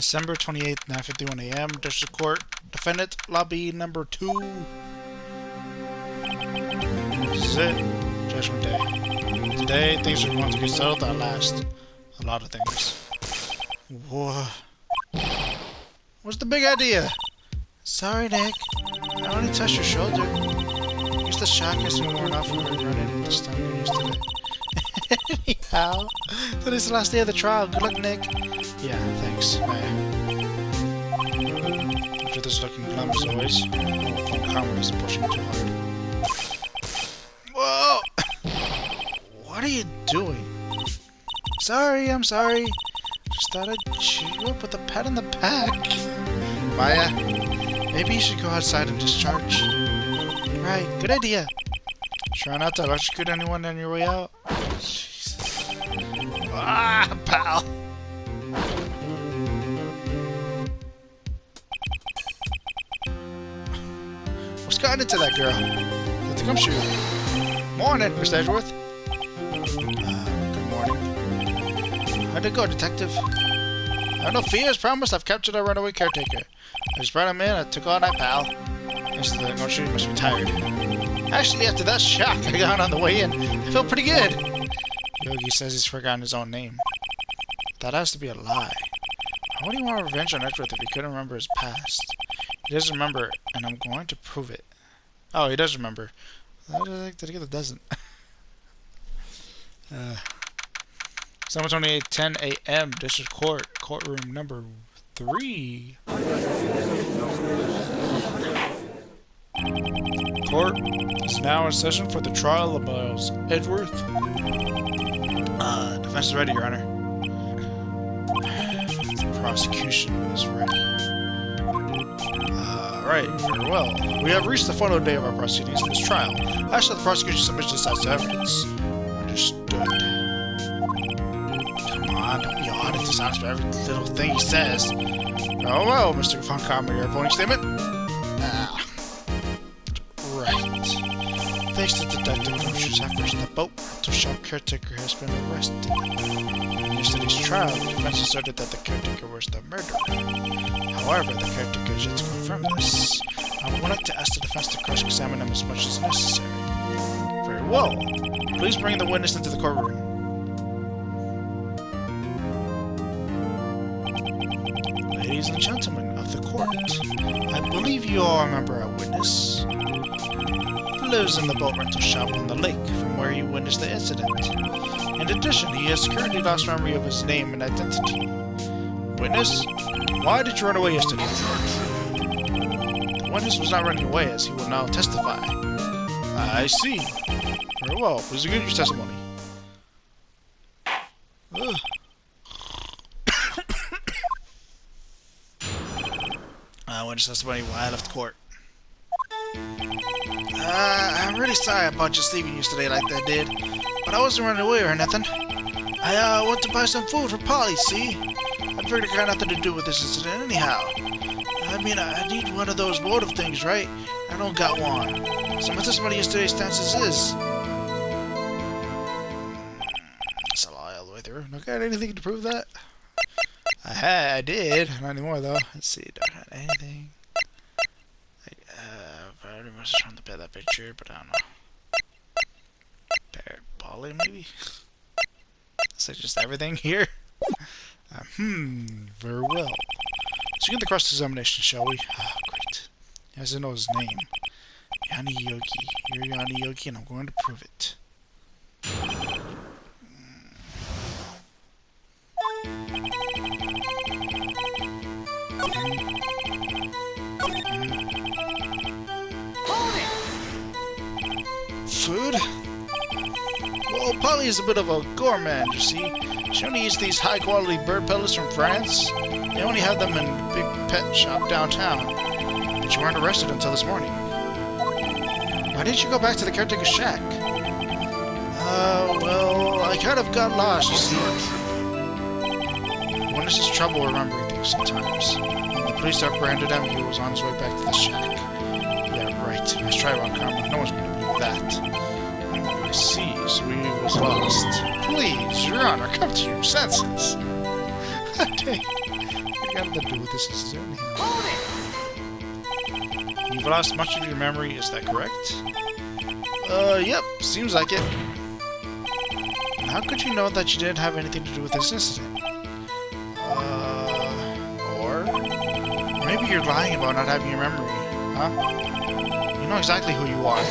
December 28th, 9:51 a.m. District Court. Defendant, lobby number 2. This is it. Judgment day. Today, things are going to be settled at last. A lot of things. Whoa. What's the big idea? Sorry, Nick. I only touched your shoulder. Use the shock as we worn off and we're running this time you're used to it. Anyhow, today's the last day of the trial. Good luck, Nick. Yeah, thanks. Bye. After this looking glum as always. Carmen isn't pushing too hard. Whoa! What are you doing? Sorry, I'm sorry. Just thought I'd cheer you up with a pat on the back. Maya, maybe you should go outside and discharge. Right, good idea. Try not to electrocute anyone on your way out. Jesus. Ah, pal. What's gotten into that girl? Let the gumshoe. Morning, Mr. Edgeworth. Good morning. How'd it go, Detective? I have no fear, as promised. I've captured our runaway caretaker. I just brought him in. I took all night, pal. Mr. Gumshoe must be tired. Actually, after that shock I got on the way in, I felt pretty good. Yogi says he's forgotten his own name. That has to be a lie. Why would he want revenge on Edgeworth if he couldn't remember his past? He doesn't remember, and I'm going to prove it. Oh, he does remember. That doesn't. 7:28, 10 a.m. District Court, courtroom number 3. Court is now in session for the trial of Miles Edgeworth. Defense is ready, Your Honor. The prosecution is ready. Right, very well. We have reached the final day of our proceedings in this trial. Actually, the prosecution submits this as evidence. Understood. Come on, don't be odd and dishonest for every little thing he says. Oh well, Mr. Von Karma, your voting statement? Right. Thanks to Detective Gumshoe's efforts, the boat rental shop caretaker has been arrested. In yesterday's trial, the defense asserted that the caretaker was the murderer. However, the caretaker is yet to confirm this. I would like to ask the defense to cross-examine him as much as necessary. Very well. Please bring the witness into the courtroom. Ladies and gentlemen of the court, I believe you all remember our witness. He lives in the boat rental shop on the lake from where he witnessed the incident. In addition, he has currently lost memory of his name and identity. Witness, why did you run away yesterday? The witness was not running away, as he will now testify. I see. Very well. Please give your testimony. Witness testimony why I left court. I'm really sorry about just leaving you today like that, did. But I wasn't running away or nothing. I went to buy some food for Polly, see? I figured it got nothing to do with this incident anyhow. I mean, I need one of those motive things, right? I don't got one. So my testimony yesterday's stance is. That's a lie all the way through. Not got anything to prove that? I did. Not anymore, though. Let's see. Don't have anything. Probably must have shown that picture, but I don't know. Polly, maybe? Is that just everything here? Very well. Let's begin the cross-examination, shall we? Ah, great. He doesn't know his name. Yanni Yogi. You're Yanni Yogi, and I'm going to prove it. Food? Well, Polly is a bit of a gourmand, you see. She only eats these high-quality bird pellets from France. They only have them in a big pet shop downtown. But you weren't arrested until this morning. Why didn't you go back to the caretaker's shack? Well, I kind of got lost, you see. Witness has trouble remembering things sometimes. When the police apprehended him, he was on his way back to the shack. Yeah, right. Let's try Ron Karma. No one's going to believe that. I see, so he was lost. Please, Your Honor, come to your senses. Okay. What got to do with this is You've lost much of your memory, is that correct? Yep, seems like it. How could you know that you didn't have anything to do with this incident? Or maybe you're lying about not having your memory, huh? You know exactly who you are.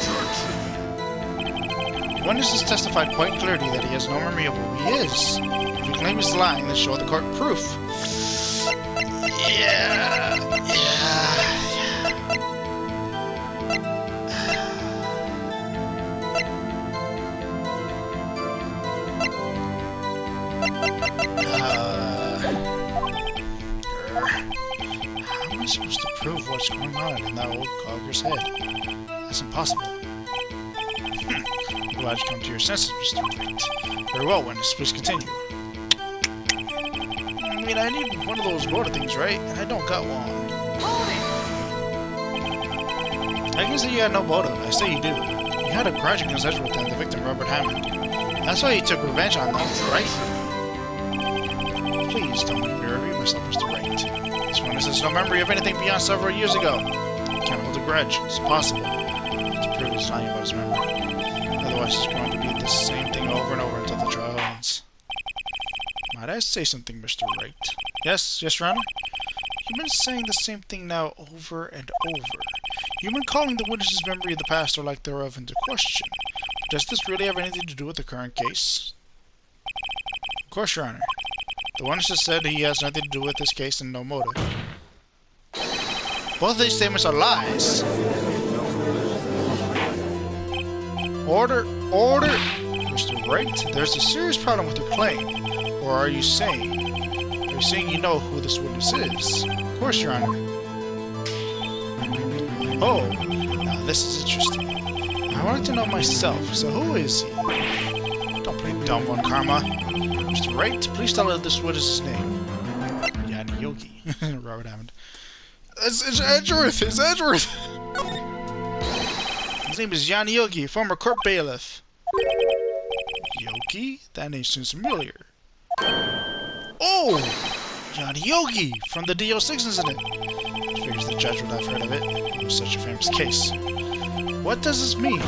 The witness has testified quite clearly that he has no memory of who he is. If you claim he's lying, then show the court proof. Yeah. How am I supposed to prove what's going on in that old cogger's head? That's impossible. Glad you come to your senses, Mr. Wright. Very well, witness. Please continue. I mean, I need one of those motor things, right? And I don't got one. I can say you had no motive. I say you do. You had a grudge against Edgeworth and the victim, Robert Hammond. That's why you took revenge on them, right? Please don't make me repeat myself, Mr. Wright. This witness has no memory of anything beyond several years ago. He can't hold a grudge. It's impossible. To prove he's lying about his memory. Otherwise, it's going to be the same thing over and over until the trial ends. Might I say something, Mr. Wright? Yes, Your Honor? You've been saying the same thing now over and over. You've been calling the witness's memory of the past or lack thereof into question. Does this really have anything to do with the current case? Of course, Your Honor. The witness has said he has nothing to do with this case and no motive. Both of these statements are lies. Order! Order! Mr. Wright, there's a serious problem with your claim. Or are you saying you know who this witness is? Of course, Your Honor. Oh, now this is interesting. I wanted to know myself, so who is he? Don't play dumb one, Karma. Mr. Wright, please tell us this witness's name. Yanni Yogi. Robert Hammond. It's Edgeworth! It's Edgeworth! His name is Yanni Yogi, former court bailiff. Yogi? That name seems familiar. Oh! Yanni Yogi from the DO6 incident. Figures the judge would have heard of it. It was such a famous case. What does this mean?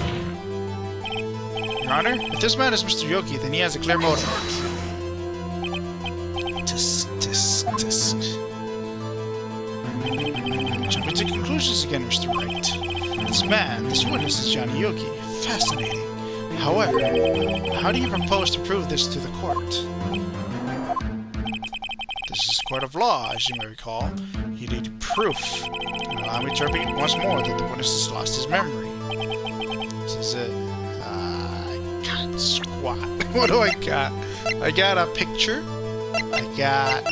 Your Honor, if this man is Mr. Yogi, then he has a clear motive. Tisk, tisk, tisk. Jumping to conclusions again, Mr. Wright. This man, this witness is Yanni Yogi. Fascinating. However, how do you propose to prove this to the court? This is a court of law, as you may recall. You need proof. Allow me to repeat once more that the witness has lost his memory. This is it. I got squat. What do I got? I got a picture. I got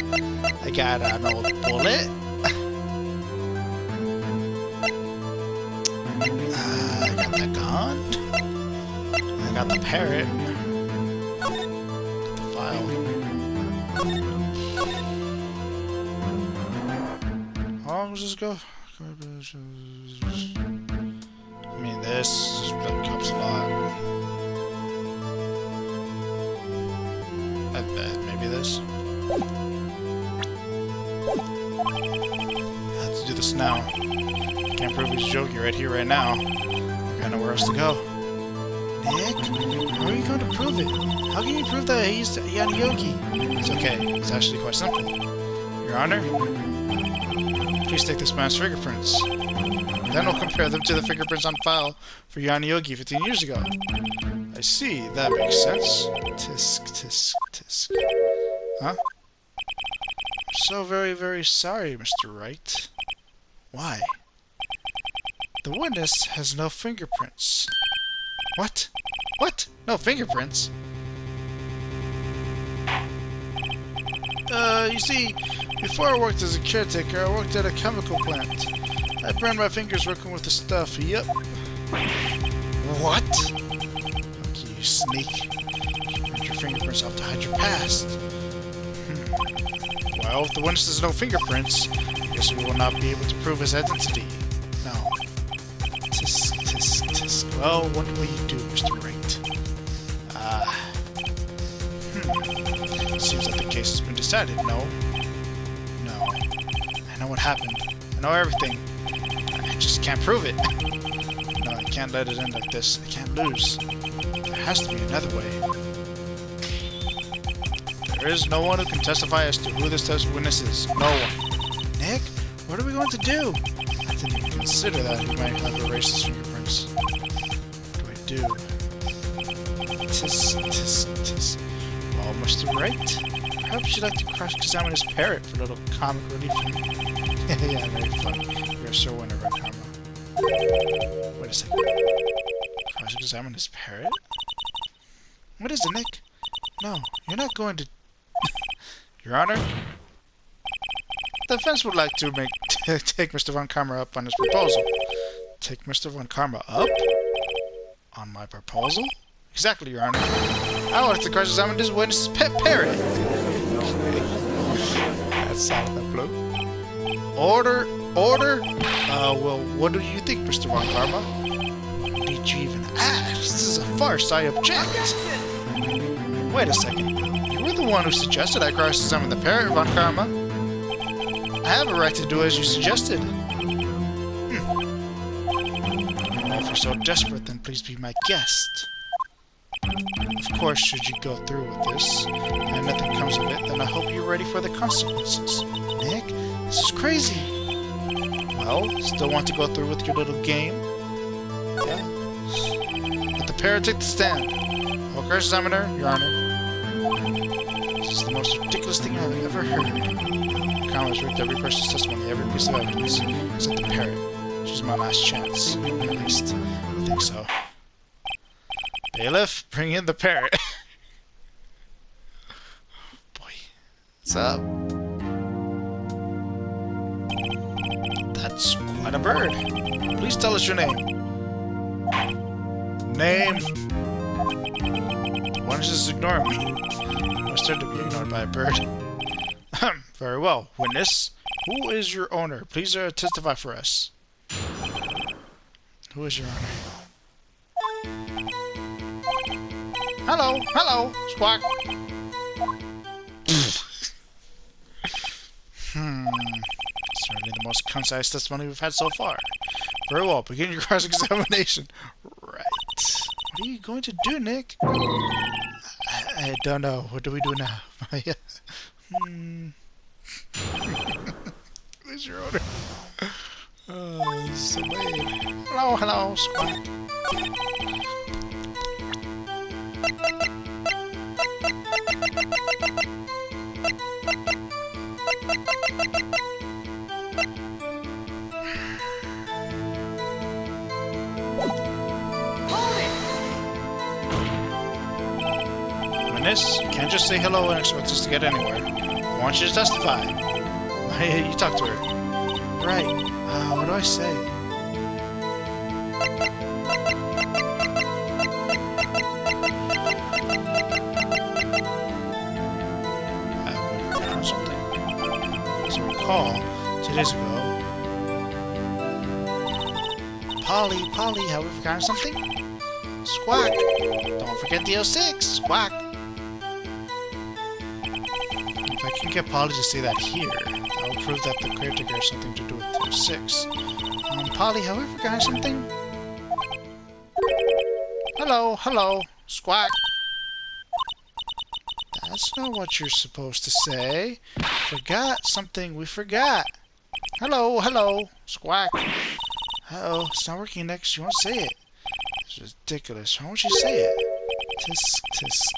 an old bullet. I got the gun. I got the parrot. Got the file. How long does this go? I mean, this blood cups a lot. I bet maybe this. I have to do this now. Can't prove he's Yogi right here, right now. I got nowhere else to go. Nick, how are you going to prove it? How can you prove that he's Yanni Yogi? It's okay. It's actually quite simple. Your Honor, please take this man's fingerprints. Then we'll compare them to the fingerprints on file for Yanni Yogi 15 years ago. I see. That makes sense. Tisk, tisk, tisk. Huh? I'm so very, very sorry, Mr. Wright. Why? The witness has no fingerprints. What? What? No fingerprints? You see, before I worked as a caretaker, I worked at a chemical plant. I burned my fingers working with the stuff. Yep. What? Okay, you sneak. You burned your fingerprints off to hide your past. Well, if the witness has no fingerprints, I guess we will not be able to prove his identity. No. Tisk, tisk, tisk. Well, what will you do, Mr. Wright? Seems like the case has been decided, no? No. know what happened. I know everything. I just can't prove it. No, I can't let it end like this. I can't lose. There has to be another way. There is no one who can testify as to who this witness is. No one. Nick, what are we going to do? I didn't even consider that he might have erased his fingerprints. What do I do? Tis. Oh, Mr. Wright. Perhaps you'd like to cross-examine his parrot for a little comic relief. Yeah, very funny. You're so winner, Red Karma. Wait a second. Cross-examine his parrot? What is it, Nick? No, you're not going to... Your Honor? The defense would like to take Mr. Von Karma up on his proposal. Take Mr. Von Karma up? On my proposal? Exactly, Your Honor. I want to cross-examine this witness's pet parrot. That's out of the blue. Order? Well, what do you think, Mr. Von Karma? Did you even ask? This is a farce. I object. Wait a second. You were the one who suggested I cross-examine the parrot, Von Karma. I have a right to do as you suggested. Well, if you're so desperate, then please be my guest. Of course, should you go through with this, and nothing comes of it, then I hope you're ready for the consequences. Nick, this is crazy. Well, still want to go through with your little game? Yeah. Let the parrot take the stand. I'll cross-examine her, Your Honor. This is the most ridiculous thing I've ever heard. Karma's rigged every person's testimony, every piece of evidence, except the parrot. She's my last chance. At least, I think so. Bailiff, bring in the parrot. Boy, what's up? That's quite a bird. Please tell us your name. Name? Why don't you just ignore me? I was started to be ignored by a bird. Very well. Witness, who is your owner? Please testify for us. Who is your owner? Hello, squawk. Certainly the most concise testimony we've had so far. Very well, begin your cross-examination. Right. What are you going to do, Nick? I don't know. What do we do now? Where's your owner? Oh, this is so weird. Hello, squawk. Witness, you can't just say hello and expect us to get anywhere. I want you to testify. Hey, you talk to her. Right. What do I say? Something. As I recall, 2 days ago. Polly, have we forgotten something? Squawk! Don't forget the 06! Squawk! If I can get Polly to say that here, that will prove that the caretaker has something to do with the 06. Polly, have we forgotten something? Hello, squawk! That's not what you're supposed to say. Forgot something, we forgot. Hello, squawk. Uh-oh, it's not working next. You won't say it. It's ridiculous. Why won't you say it?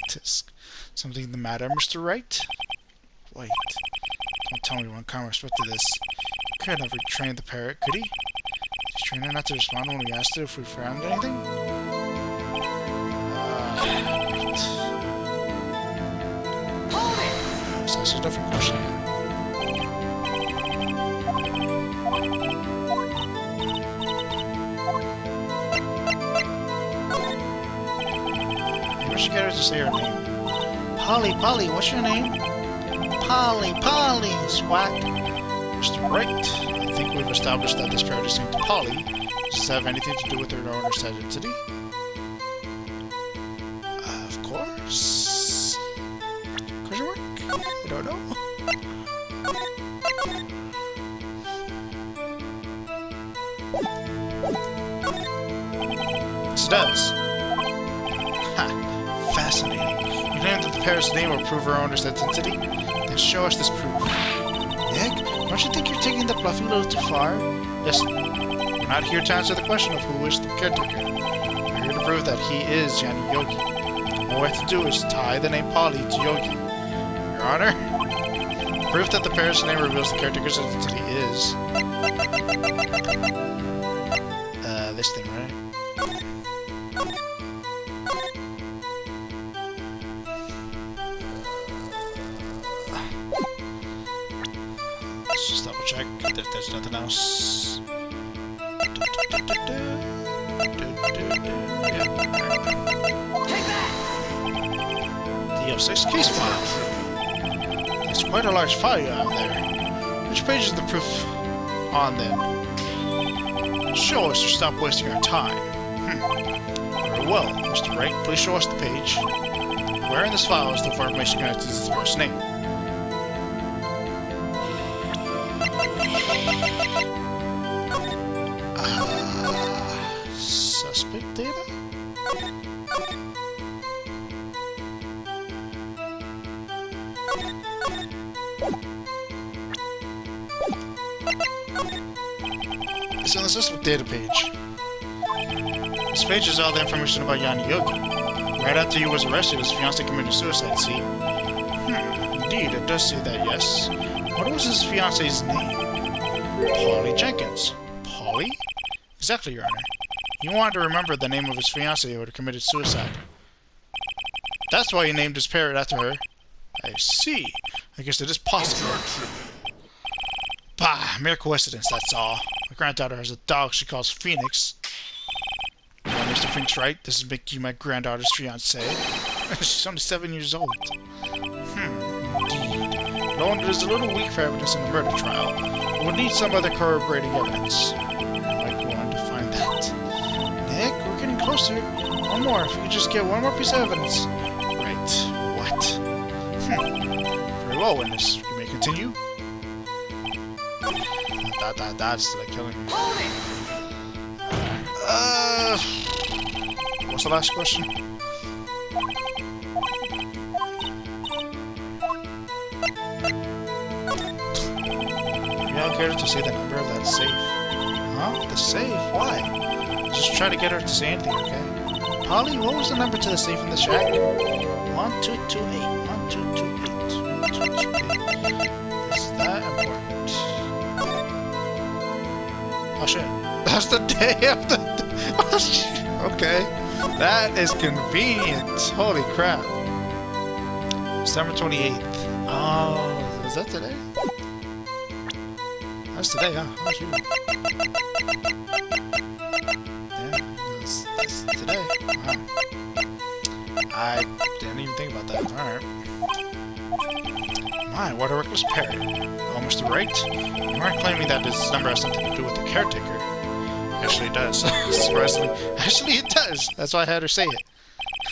Tisk. Something the matter, Mr. Wright? Wait. Don't tell me when Karma respected this. He could have retrained the parrot, could he? Did he train her not to respond when we asked her if we found anything? So that's a different question. Maybe I should get her to say her name. Polly, what's your name? Polly, squawk. Mr. Wright, I think we've established that this parrot is named Polly. Does this have anything to do with her owner's identity? Of course. Question mark? I don't know. Yes, it does. Ha! Fascinating. You claim that the pair's name will prove her owner's identity? Then show us this proof. Nick, don't you think you're taking the bluffing a little too far? Listen, we're not here to answer the question of who is the caretaker. We're here to prove that he is Yanni Yogi. All we have to do is tie the name Polly to Yogi. Your Honor, proof that the pair's name reveals the caretaker's identity is... this thing, right? Let's just double check that there's nothing else. Take that! DL6 case file. It's quite a large file you have there. Which page is the proof on them? Show us or stop wasting our time. Very well, Mr. Wright, please show us the page. Where in this file is the information connected to his first name? Suspect data? It's on the suspect data page. This page is all the information about Yanni Yogi. Right after he was arrested, his fiancée committed suicide, see? Indeed, it does say that, yes. What was his fiancée's name? Polly Jenkins. Polly? Exactly, Your Honor. He wanted to remember the name of his fiancée who had committed suicide. That's why he named his parrot after her. I see. I guess it is possible. Bah, mere coincidence, that's all. My granddaughter has a dog she calls Phoenix. Well, Mr. Phoenix Wright, this is making you my granddaughter's fiancée. She's only 7 years old. Indeed. No wonder it is a little weak for evidence in a murder trial. We'll need some other corroborating evidence. I might go on to find that. Nick, we're getting closer. One more, if we could just get one more piece of evidence. Right, what? Very well, witness. You may continue. That's like killing me. What's the last question? You all care to say the number of that safe? Huh? The safe? Why? Just try to get her to say anything, okay? Polly, what was the number to the safe in the shack? 1228. 1228. 1228. Is that important? Oh shit. That's the day of the... Oh shit. Okay. That is convenient. Holy crap. December 28th. Oh, is that today? That's today, huh? Oh shoot. Yeah, that's today. Wow. I didn't even think about that. Alright. My, what a reckless parrot. Oh, Mr. Wright, you aren't claiming that this number has something to do with the caretaker. Actually, it does. Surprisingly. Actually, it does. That's why I had her say it.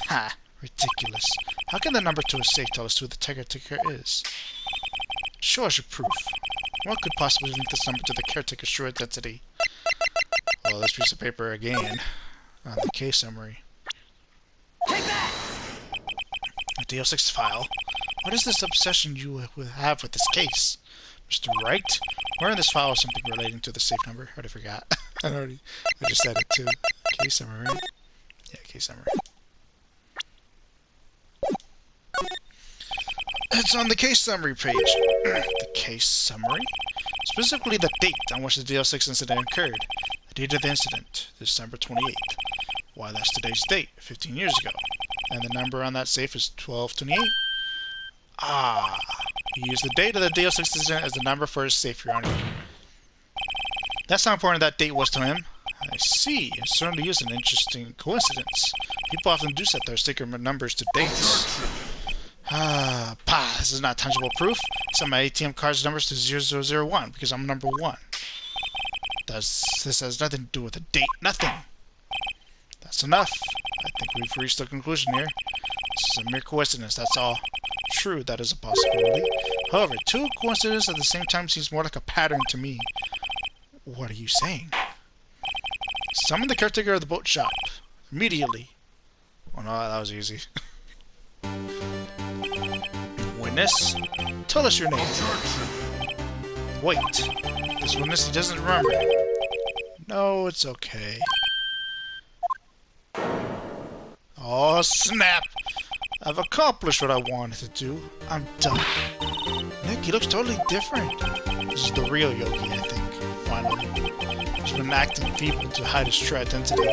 Ha! Ridiculous. How can the number to a safe tell us who the caretaker is? Show us your proof. What could possibly link this number to the caretaker's true identity? Well, this piece of paper again. On the case summary. Take that! A DL6 file. What is this obsession you have with this case? Mr. Wright? Where in this file is something relating to the safe number? I already forgot. I just said it too. Case summary, right? Yeah, case summary. It's on the case summary page. The case summary? Specifically the date on which the DL6 incident occurred. The date of the incident, December 28th. Why, that's today's date, 15 years ago. And the number on that safe is 1228. Ah, he used the date of the DL6 incident as the number for his safe, Your Honor. That's how important that date was to him. I see. It certainly is an interesting coincidence. People often do set their secret numbers to dates. This is not tangible proof. Set my ATM card's numbers to 0001 because I'm number 1. This has nothing to do with a date. Nothing. That's enough. I think we've reached a conclusion here. This is a mere coincidence, that's all. True, that is a possibility. However, two coincidences at the same time seems more like a pattern to me. What are you saying? Summon the caretaker of the boat shop. Immediately. Oh no, that was easy. Witness, tell us your name. Wait. This witness, he doesn't remember. No, it's okay. Oh, snap! I've accomplished what I wanted to do. I'm done. Nick, he looks totally different. This is the real Yogi, I think. Finally. He's been acting feeble to hide his true identity.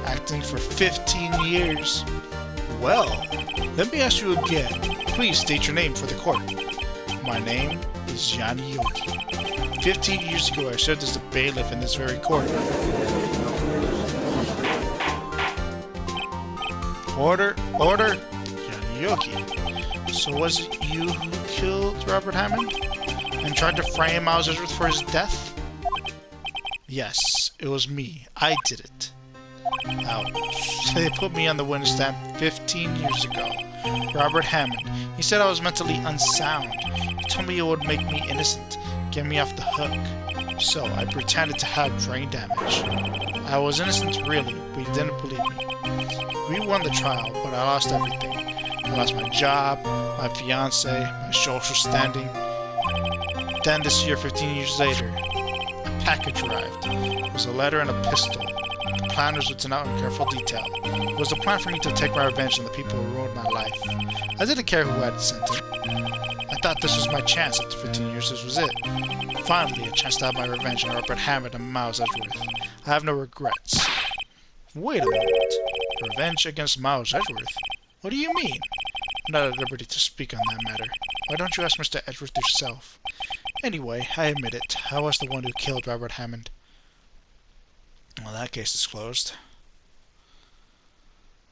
Acting for 15 years. Well, let me ask you again. Please state your name for the court. My name is Johnny Yogi. 15 years ago, I served as a bailiff in this very court. Order, order, Johnny Yogi. So was it you who killed Robert Hammond and tried to frame Miles Edgeworth for his death? Yes, it was me. I did it. Ouch. They put me on the witness stand 15 years ago. Robert Hammond. He said I was mentally unsound. He told me it would make me innocent, get me off the hook. So I pretended to have brain damage. I was innocent really, but he didn't believe me. We won the trial, but I lost everything. I lost my job, my fiance, my social standing. Then this year, 15 years later, a package arrived. It was a letter and a pistol. The plan was written out in careful detail. It was a plan for me to take my revenge on the people who ruined my life. I didn't care who had sent it. I thought this was my chance. After 15 years, this was it. Finally, a chance to have my revenge on Robert Hammond and Miles Edgeworth. I have no regrets. Wait a moment. Revenge against Miles Edgeworth? What do you mean? I'm not at liberty to speak on that matter. Why don't you ask Mr. Edgeworth yourself? Anyway, I admit it. I was the one who killed Robert Hammond. Well, that case is closed.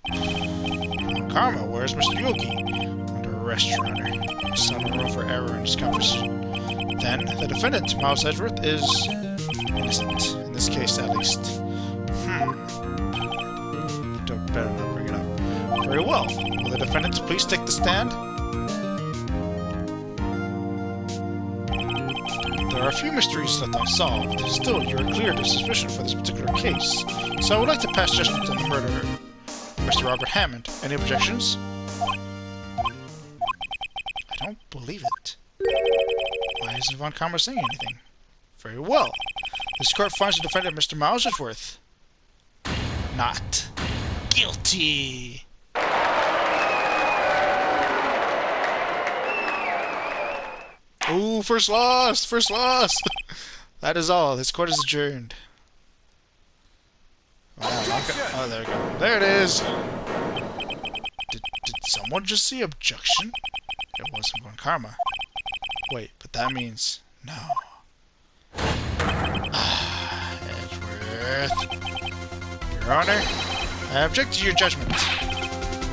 Karma, where's Mr. Yogi? Under arrest, Your Honor. Some room for error in this conversation. Then, the defendant, Miles Edgeworth, is innocent. In this case, at least. Better not bring it up. Very well. Will the defendant please take the stand? There are a few mysteries left unsolved. Still, you are cleared of suspicion for this particular case. So I would like to pass judgment on the murderer, Mr. Robert Hammond. Any objections? I don't believe it. Why isn't Von Karma saying anything? Very well. This court finds the defendant, Mr. Miles Edgeworth, not guilty. Ooh, first loss! First loss! That is all. This court is adjourned. Wow, oh, there we go. There it is! Did someone just say objection? It wasn't Von Karma. Wait, but that means no. Edgeworth. Your Honor, I object to your judgment.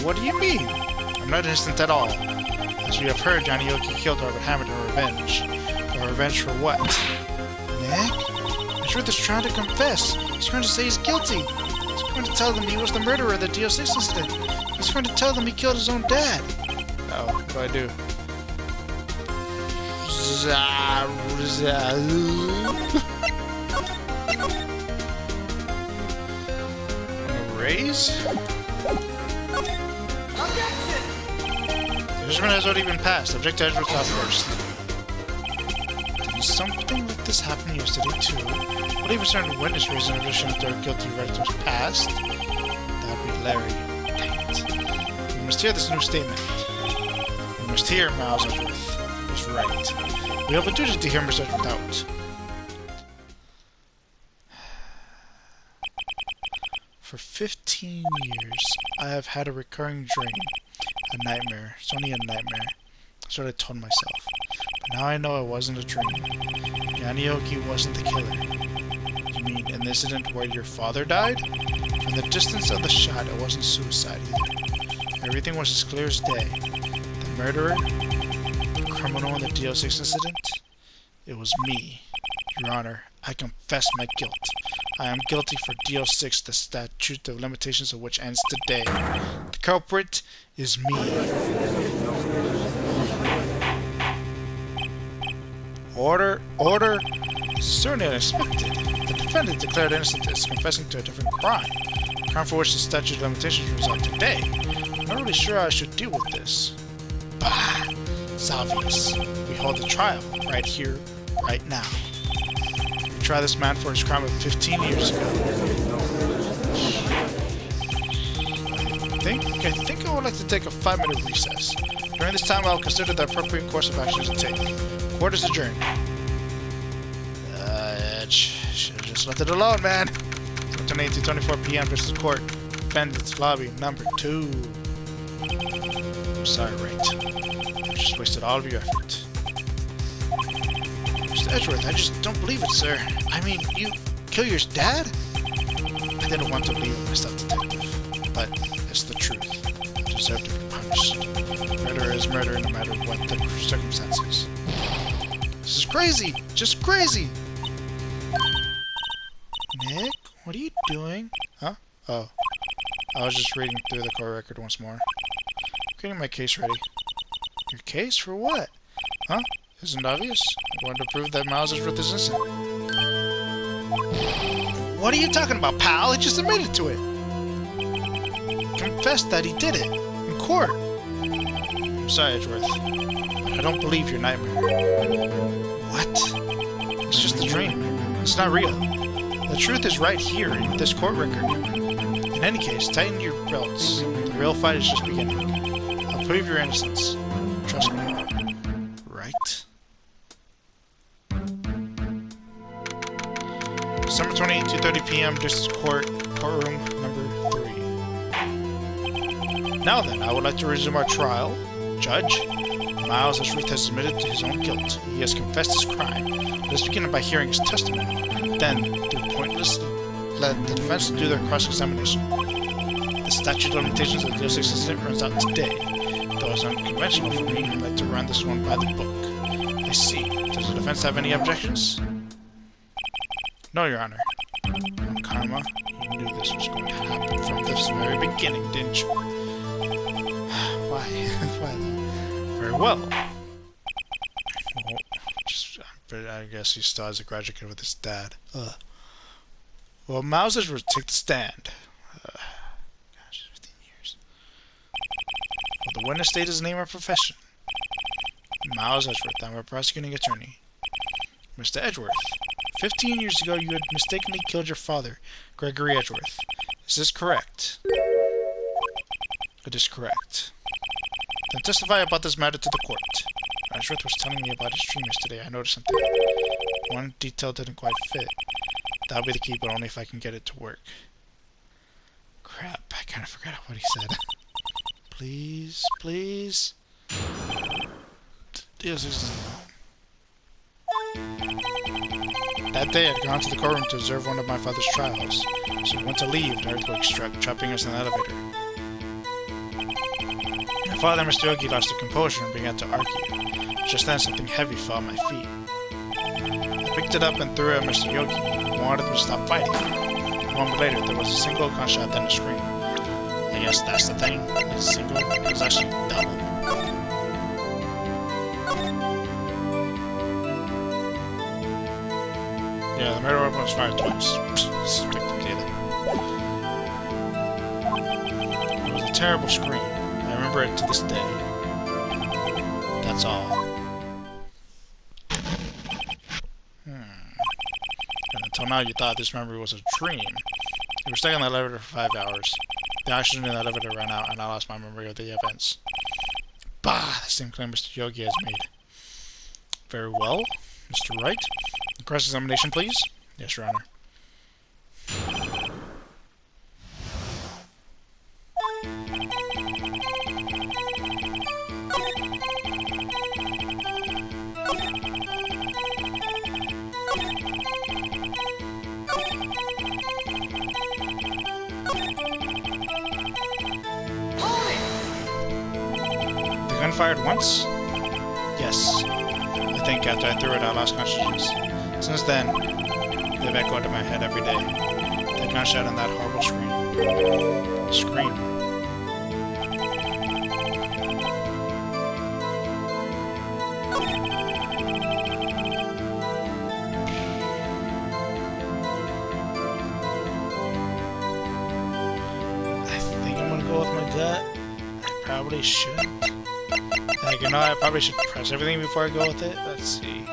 What do you mean? I'm not innocent at all. As you have heard, Johnny Yogi killed Robert Hammond in revenge. But revenge for what? Nick? Edgeworth is trying to confess. He's trying to say he's guilty. He's going to tell them he was the murderer of the DO6 incident. He's going to tell them he killed his own dad. Oh, what do I do? Raise? Objection! The judgment has already been passed. Object to Edgeworth out first. Did something like this happen yesterday too? What if a certain witness raised an objection after a guilty verdict was passed? That'd be Larry. Dang it. We must hear this new statement. We must hear Miles Edgeworth was right. We have a duty to hear Mr. Edgeworth out. For 15 years, I have had a recurring dream. A nightmare. It's only a nightmare. That's what I told myself. But now I know it wasn't a dream. Johnny Yogi wasn't the killer. You mean an incident where your father died? From the distance of the shot, it wasn't suicide either. Everything was as clear as day. The murderer, the criminal in the DO6 incident, it was me. Your Honor, I confess my guilt. I am guilty for DO6, the statute of limitations of which ends today. The culprit is me. Order, order. Certainly unexpected. The defendant declared innocent is confessing to a different crime. A crime for which the statute of limitations runs out today. I'm not really sure how I should deal with this. Bah! It's obvious. We hold a trial, right here, right now. We try this man for his crime of 15 years ago. I think I would like to take a 5-minute recess. During this time, I will consider the appropriate course of action to take. Court is adjourned. Should have just left it alone, man. 10:08 to 24 p.m. Versus court. Defendant's lobby number 2. I'm sorry, Wright. I just wasted all of your effort. Mr. Edgeworth, I just don't believe it, sir. I mean, you kill your dad? I didn't want to believe it myself, detective. But it's the truth. I deserve to be punished. Murder is murder no matter what the circumstances. This is crazy! Just crazy! Nick, what are you doing? Huh? Oh. I was just reading through the court record once more. Getting my case ready. Your case? For what? Huh? Isn't it obvious? I wanted to prove that Miles Edgeworth is innocent. What are you talking about, pal? He just admitted to it. Confessed that he did it. In court. I'm sorry, Edgeworth. I don't believe your nightmare. What? It's just a dream. It's not real. The truth is right here in this court record. In any case, tighten your belts. The real fight is just beginning. I'll prove your innocence. Trust me. Right? December 28, 2:30 p.m. District Court, courtroom number 3. Now then, I would like to resume our trial. Judge, Miles Edgeworth has admitted to his own guilt. He has confessed his crime. Let's begin by hearing his testimony. Then, through pointless, let the defense do their cross-examination. The statute of limitations of the 06 incident runs out today. Though it's unconventional for me, I'd like to run this one by the book. I see. Does the defense have any objections? No, Your Honor. Karma, you knew this was going to happen from this very beginning, didn't you? Why? Why though? Very well. I guess he still has a grudge with his dad. Well, Miles Edgeworth, take the stand. Gosh, 15 years. Will the witness state his name or profession? Miles Edgeworth, I'm a prosecuting attorney. Mr. Edgeworth, 15 years ago you had mistakenly killed your father, Gregory Edgeworth. Is this correct? It is correct. Then testify about this matter to the court. Edgeworth was telling me about his dream yesterday. I noticed something. One detail didn't quite fit. That'll be the key, but only if I can get it to work. Crap, I kind of forgot what he said. Please, please. That day, I'd gone to the courtroom to observe one of my father's trials. So we went to leave, an earthquake struck, trapping us in the elevator. My father and Mr. Yogi lost their composure and began to argue. Just then, something heavy fell at my feet. I picked it up and threw it at Mr. Yogi. I wanted him to stop fighting. A moment later, there was a single gunshot, then a scream. I guess that's the thing. It's single. It was actually double. Yeah, the murder weapon was fired twice. Spectacular. It was a terrible scream. I remember it to this day. That's all. And until now, you thought this memory was a dream. You were stuck in the elevator for 5 hours. The oxygen in the elevator ran out, and I lost my memory of the events. Bah! The same claim Mr. Yogi has made. Very well. Mr. Wright? Cross-examination, please? Yes, Your Honor. The gun fired once? Yes. I think after I threw it, I lost consciousness. Since then, they've echoed in my head every day. That gunshot and that horrible scream. Scream. probably shouldn't. Like, you know, I probably should press everything before I go with it. Let's see.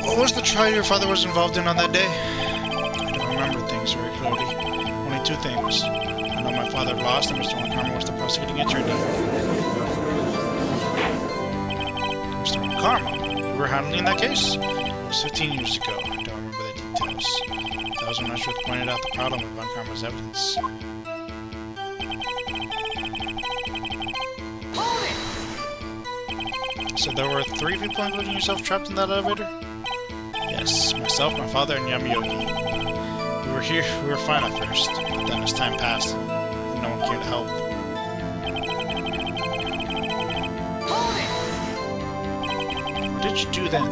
What was the trial your father was involved in on that day? I don't remember things very clearly. Only two things. I know my father lost and Mr. Karma was the prosecuting attorney. Mr. Karma? You were handling that case? It was 15 years ago. I don't remember the details. That was when Ashworth pointed out the problem with Von Karma's evidence. So there were 3 people, including yourself, trapped in that elevator? Yes, myself, my father, and Yamayogi. We were fine at first, but then as time passed, no one came to help. What did you do then?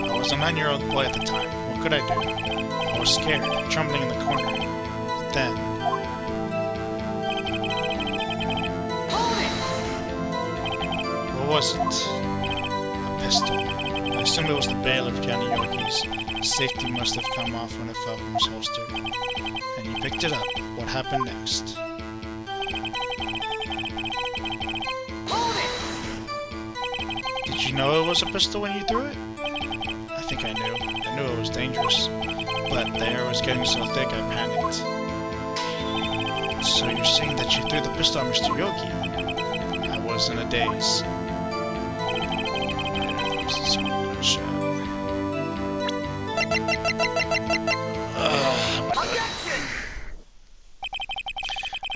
I was a 9-year-old boy at the time. What could I do? I was scared, trembling in the corner. But then... What was it? A pistol. I assume it was the bail of Johnny Yogi's. Safety must have come off when it fell from his holster. And you picked it up. What happened next? Did you know it was a pistol when you threw it? I think I knew. I knew it was dangerous. But the air was getting so thick I panicked. So you're saying that you threw the pistol at Mr. Yogi? I was in a daze.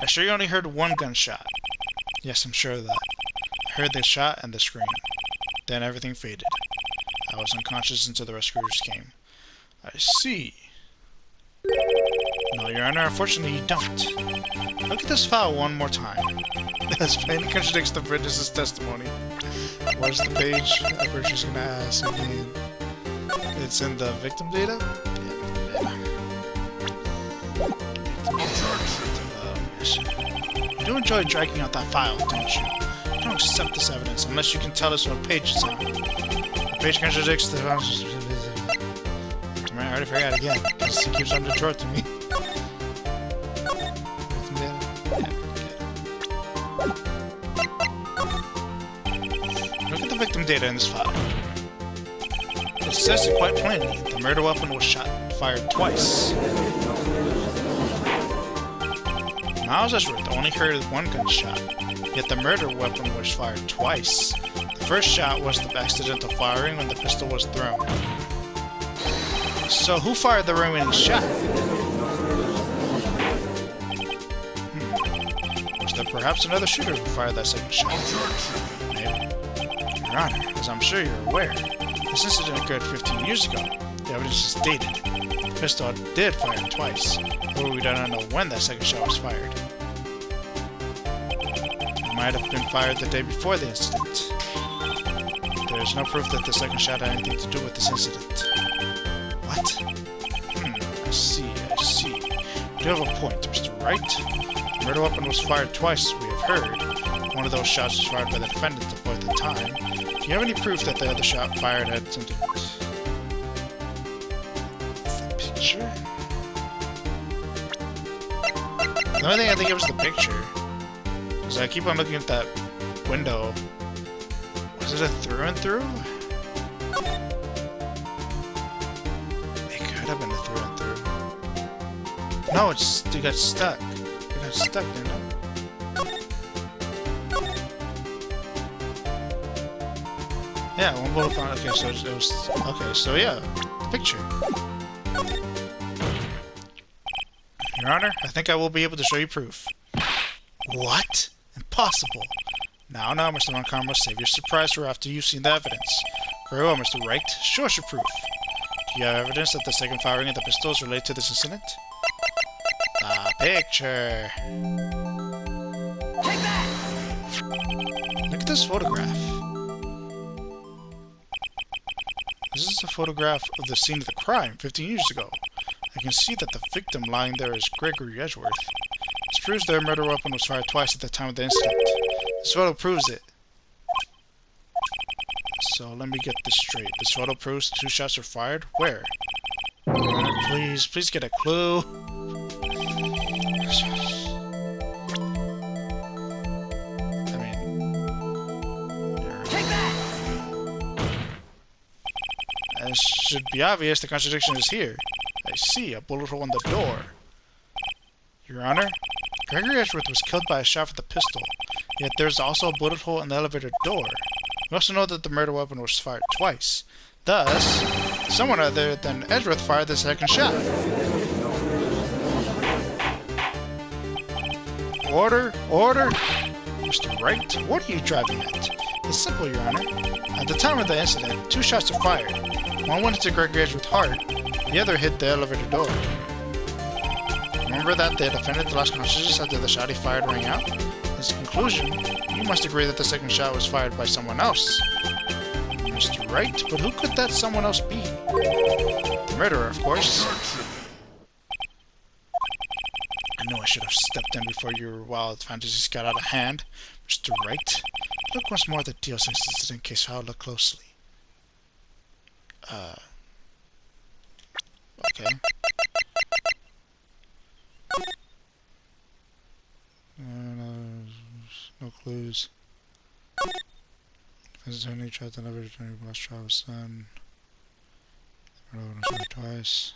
I sure you only heard one gunshot. Yes, I'm sure of that. I heard the shot and the scream. Then everything faded. I was unconscious until the rescuers came. I see. No, Your Honor, unfortunately you don't. Look at this file one more time. This plainly contradicts the witness's testimony. Where's the page? I bet she's gonna ask again. It's in the victim data? Yeah. You do enjoy dragging out that file, don't you? You don't accept this evidence unless you can tell us what page it's on. The page contradicts the... I already forgot again, because he keeps on interrupting me. Look at the victim data in this file. It says it quite plainly. The murder weapon was fired twice. Miles Ashworth only heard one gunshot, yet the murder weapon was fired twice. The first shot was the accidental firing when the pistol was thrown. So who fired the remaining shot? Was there perhaps another shooter who fired that second shot? Maybe. Your Honor, as I'm sure you're aware, this incident occurred 15 years ago. The evidence is dated. The pistol did fire twice, but we do not know when that second shot was fired. It might have been fired the day before the incident. There is no proof that the second shot had anything to do with this incident. What? I see. You do have a point, Mr. Wright. The murder weapon was fired twice, we have heard. One of those shots was fired by the defendant to avoid the time. Do you have any proof that the other shot fired had something to do with the picture? The only thing I think of is the picture. Because I keep on looking at that window. Was it a through and through? It could have been a through and through. No, it got stuck. It got stuck, didn't it? Yeah, one bullet found. Okay, so it was. Okay, so yeah, the picture. Your Honor, I think I will be able to show you proof. What? Impossible. Now, Mr. Von Karma, save your surprise for after you've seen the evidence. Very well, Mr. Wright. Show us your proof. Do you have evidence that the second firing of the pistol is related to this incident? The picture. Take that! Look at this photograph. This is is a photograph of the scene of the crime 15 years ago. I can see that the victim lying there is Gregory Edgeworth. This proves their murder weapon was fired twice at the time of the incident. This photo proves it. So let me get this straight. This photo proves 2 shots were fired? Where? Please get a clue. It should be obvious. The contradiction is here. I see a bullet hole in the door. Your Honor, Gregory Edgeworth was killed by a shot with a pistol, yet there's also a bullet hole in the elevator door. We also know that the murder weapon was fired twice. Thus, someone other than Edgeworth fired the second shot. Order! Order! Mr. Wright, what are you driving at? It's simple, Your Honor. At the time of the incident, 2 shots were fired. One went into Gregory Edgeworth's heart, the other hit the elevator door. Remember that the defendant lost consciousness after the shot he fired rang out? In his conclusion, you must agree that the second shot was fired by someone else. Mr. Wright, but who could that someone else be? The murderer, of course. I know I should have stepped in before your wild fantasies got out of hand. Mr. Wright, look once more at the deal since incident case file. Look closely. Okay. No clues. Attorney tried to never return to last trial was son. Twice.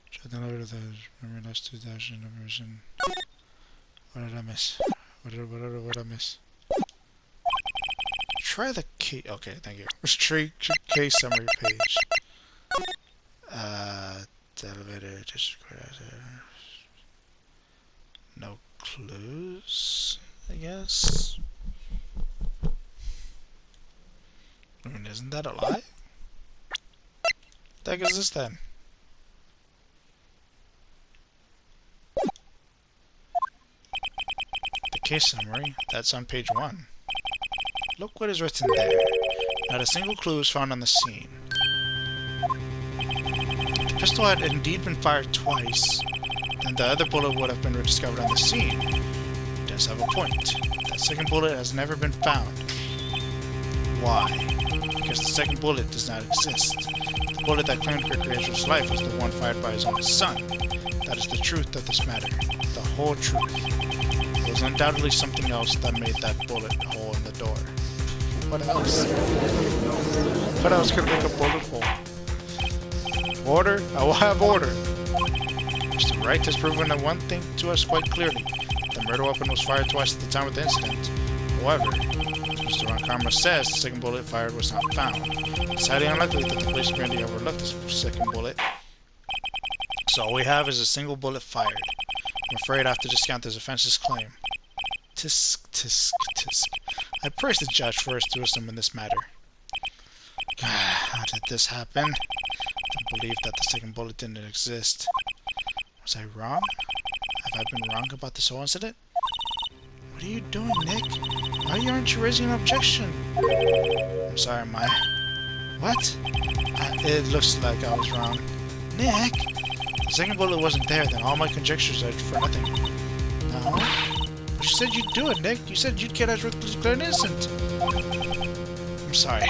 Tried to never the remember last 2 dashes numbers. What did I miss? What did I miss? Try the key. Okay, thank you. Retreat case summary page. The elevator district. No clues, I guess. I mean, isn't that a lie? What the heck is this then? The case summary, that's on page 1. Look what is written there. Not a single clue is found on the scene. If the pistol had indeed been fired twice, then the other bullet would have been rediscovered on the scene. It does have a point. That second bullet has never been found. Why? Because the second bullet does not exist. The bullet that claimed Gregory Edgeworth's life was the one fired by his own son. That is the truth of this matter. The whole truth. There was undoubtedly something else that made that bullet hole in the door. What else? What else could make a bullet hole? Order? I will have order. Mr. Wright has proven that one thing to us quite clearly. The murder weapon was fired twice at the time of the incident. However, Mr. Ronkarma says the second bullet fired was not found. It's highly unlikely that the police apparently overlooked the second bullet. So all we have is a single bullet fired. I'm afraid I have to discount this offense's claim. Tisk, tisk, tisk. I praise the judge for his wisdom in this matter. How did this happen? I don't believe that the second bullet didn't exist. Was I wrong? Have I been wrong about this whole incident? What are you doing, Nick? Why aren't you raising an objection? I'm sorry, Maya. What? It looks like I was wrong. Nick? The second bullet wasn't there, then all my conjectures are for nothing. No? But you said you'd do it, Nick. You said you'd get Edgeworth declared innocent. I'm sorry.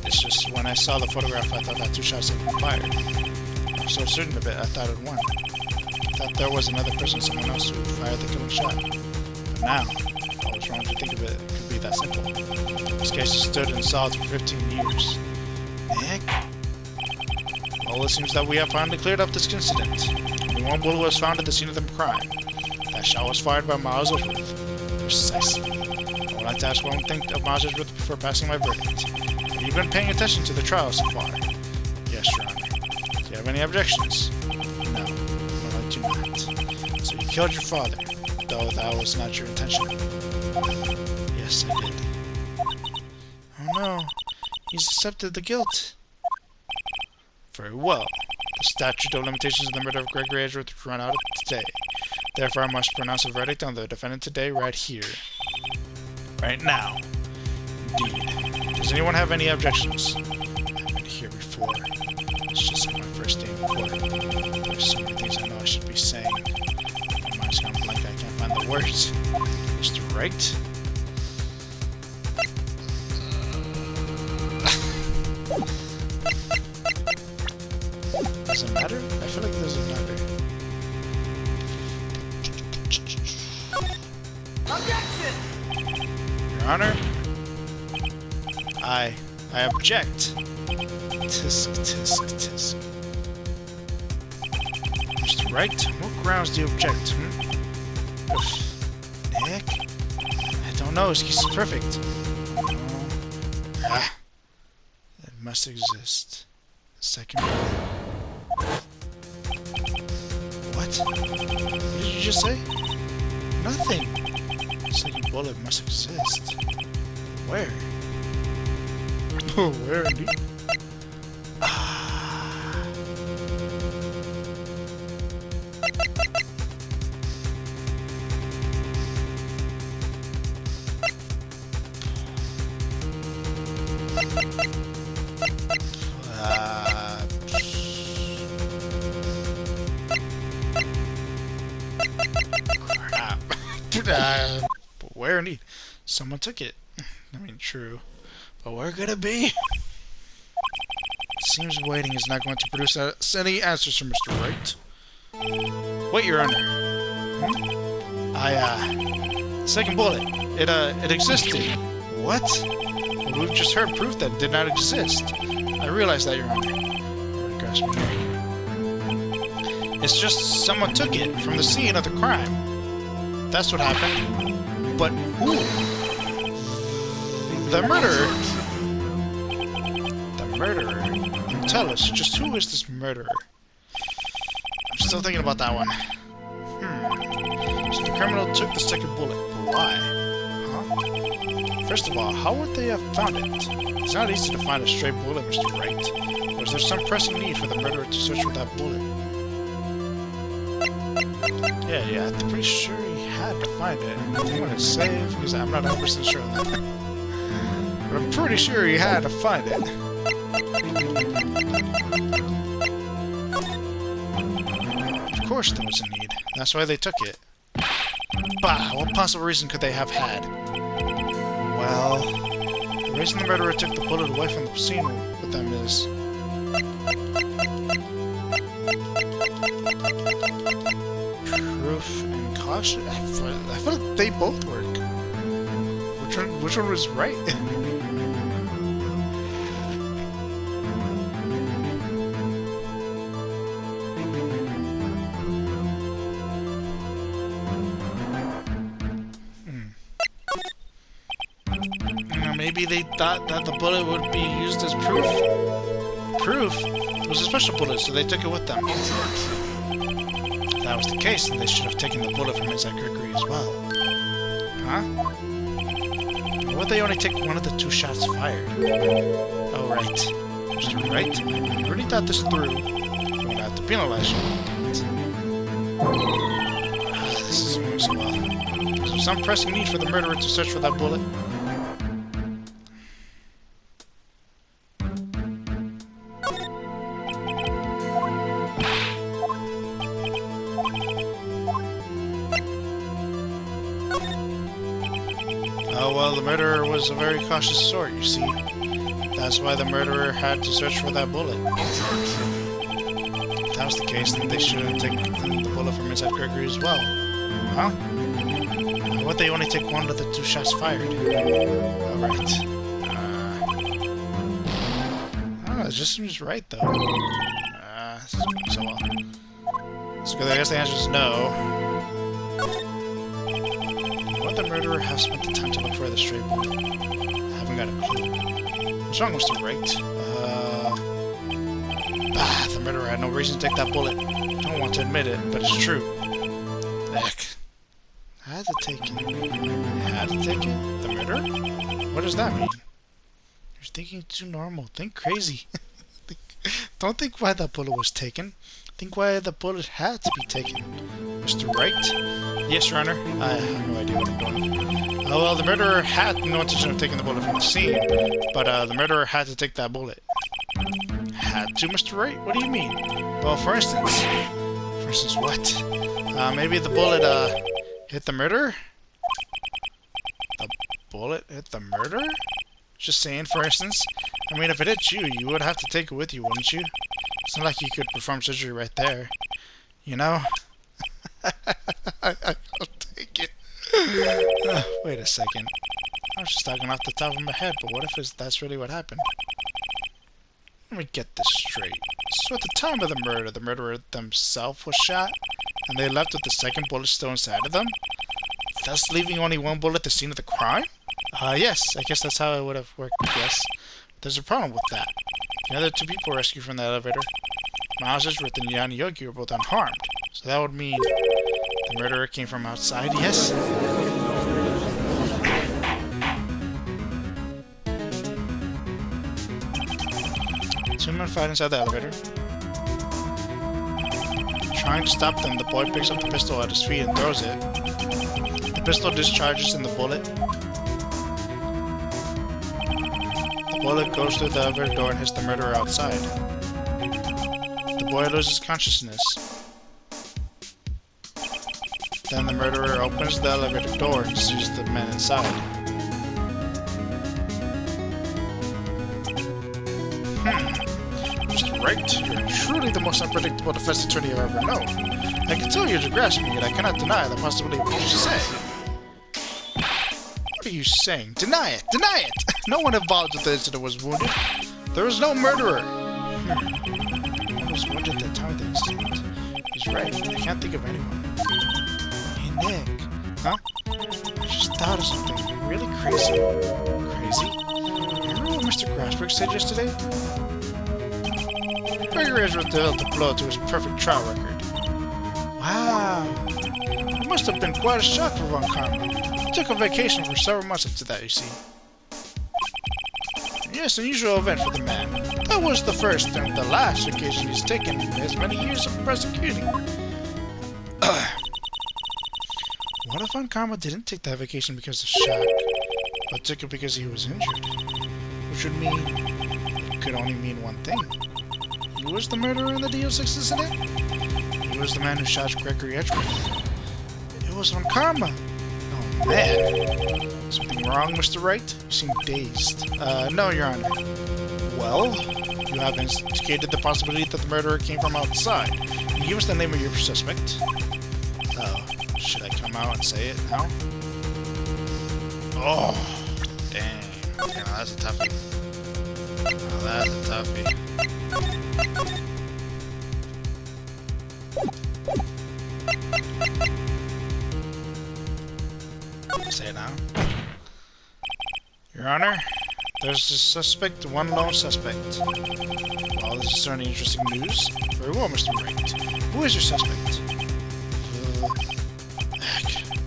It's just when I saw the photograph, I thought that 2 shots had been fired. I was so certain of it, I thought it won. I thought there was another person, someone else, who fired the killing shot. But now, I was wrong to think of it could be that simple. This case has stood in solid for 15 years. Nick? Well, it seems that we have finally cleared up this incident. Only one bullet was found at the scene of the crime. That shot was fired by Miles Edgeworth. Precisely. I would like to ask one thing of Miles Edgeworth before passing my verdict. Have you been paying attention to the trial so far? Yes, Your Honor. Do you have any objections? No, I do not. So you killed your father, though that was not your intention. Yes, I did. Oh no, he's accepted the guilt. Very well. The statute of limitations of the murder of Gregory Edgeworth has run out today. Therefore, I must pronounce a verdict on the defendant today, right here. Right now. Indeed. Does anyone have any objections? I happen to hear before. It's just like my first day in court. There's so many things I know I should be saying. My mind's gone blank. I can't find the words. Mr. Wright? Does it matter? I feel like it doesn't matter. Objection! Your Honor? I object. Tisk, tisk, tisk. Mr. Wright, what grounds do you object? Nick? I don't know, his case is perfect. Ah. It must exist. Second bullet. What? What did you just say? Nothing. Second bullet must exist. Where? Oh, where indeed? Crap. But where indeed? Someone took it. I mean, true. But where could it be? Seems waiting is not going to produce any answers from Mr. Wright. Wait, Your Honor. Second bullet. It existed. What? Well, we've just heard proof that it did not exist. I realize that, Your Honor. Oh, gosh, it's just someone took it from the scene of the crime. That's what happened. But who? The murderer. The murderer? Tell us, just who is this murderer? I'm still thinking about that one. So the criminal took the second bullet, but why? Huh? First of all, how would they have found it? It's not easy to find a stray bullet, Mr. Wright. Was there some pressing need for the murderer to search for that bullet? Yeah, I'm pretty sure he had to find it. I'm gonna say, because I'm not 100% sure on that. But I'm pretty sure he had to find it. Of course there was a need. That's why they took it. Bah! What possible reason could they have had? Well, the reason the murderer took the bullet away from the scene with them is... proof and caution? I feel like they both work. Which one was right? Maybe they thought that the bullet would be used as proof. Proof? It was a special bullet, so they took it with them. If that was the case, then they should have taken the bullet from inside Gregory as well. Huh? Why would they only take one of the two shots fired? Oh, right. Mr. Wright, you already thought this through. We're going to have to penalize you. This is going so well. Is there some pressing need for the murderer to search for that bullet? Oh, well, the murderer was a very cautious sort, you see. That's why the murderer had to search for that bullet. If that was the case, then they should have taken the bullet from inside Gregory as well. Huh? Why would they only take one of the two shots fired? Alright. It just seems right, though. This is going so well. So I guess the answer is no. Would the murderer have spent the time to look for the stray bullet? I haven't got a clue. What's wrong, Mr. Wright? The murderer had no reason to take that bullet. Don't want to admit it, but it's true. Heck. I had to take it. I had to take it? The murderer? What does that mean? You're thinking too normal. Think crazy. Don't think why that bullet was taken. Think why the bullet had to be taken. Mr. Wright? Yes, Your Honor. I have no idea what I'm doing. Oh, well, the murderer had no intention of taking the bullet from the scene, but the murderer had to take that bullet. had to, Mr. Wright? What do you mean? Well, for instance... For instance, what? Maybe the bullet, hit the murderer? The bullet hit the murderer? Just saying, for instance. I mean, if it hit you, you would have to take it with you, wouldn't you? It's not like you could perform surgery right there. You know? I'll take it. Wait a second. I was just talking off the top of my head, but what if that's really what happened? Let me get this straight. So at the time of the murder, the murderer themselves was shot, and they left with the second bullet still inside of them, thus leaving only one bullet at the scene of the crime? Yes, I guess that's how it would have worked, yes. But there's a problem with that. The other two people rescued from the elevator, Miles Edgeworth and Yanni Yogi, were both unharmed. So that would mean the murderer came from outside, yes? Two men fight inside the elevator. Trying to stop them, the boy picks up the pistol at his feet and throws it. The pistol discharges in the bullet. The bullet goes through the elevator door and hits the murderer outside. The boy loses consciousness. Then the murderer opens the elevator door and sees the men inside. Mr. Wright, you're truly the most unpredictable defense attorney I've ever known. I can tell you're grasping it. I cannot deny the possibility of what you say. What are you saying? Deny it! Deny it! No one involved with the incident was wounded. There was no murderer. No one was wounded at the time of the incident. He's right. I can't think of anyone. Hey, Nick. Huh? I just thought of something really crazy. Crazy? Remember what Mr. Grassberg said yesterday? Gregory Edgeworth dealt a blow to his perfect trial record. Wow. It must have been quite a shock for Von Karma. He took a vacation for several months after that, you see. Yes, unusual event for the man. That was the first and the last vacation he's taken in his many years of prosecuting. What if Von Karma didn't take that vacation because of shock, but took it because he was injured? Which would mean... it could only mean one thing. He was the murderer in the DO6 incident? He was the man who shot Gregory Edgeworth. It was Von Karma! Oh, man. Something wrong, Mr. Wright? You seem dazed. No, Your Honor. Well, you have indicated the possibility that the murderer came from outside. Can you give us the name of your suspect? Oh, should I come out and say it now? Oh, dang. Yeah, that's a toughie. Oh, that's a toughie. Say it now. Your Honor, there's a suspect, one lone suspect. Well, this is certainly interesting news. Very well, Mr. Wright. Who is your suspect?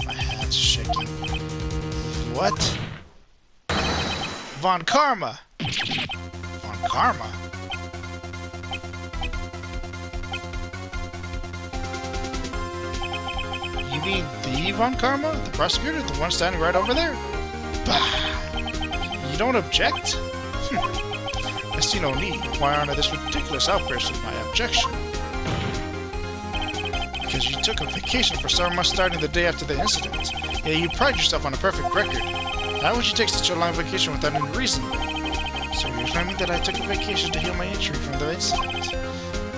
My hand's shaking. What? Von Karma! Von Karma? You mean the Von Karma? The prosecutor? The one standing right over there? Bah! You don't object? I see no need. Why honor this ridiculous outburst of my objection? Because you took a vacation for several months starting the day after the incident. Yeah, you pride yourself on a perfect record. How would you take such a long vacation without any reason? So you're claiming that I took a vacation to heal my injury from the incident?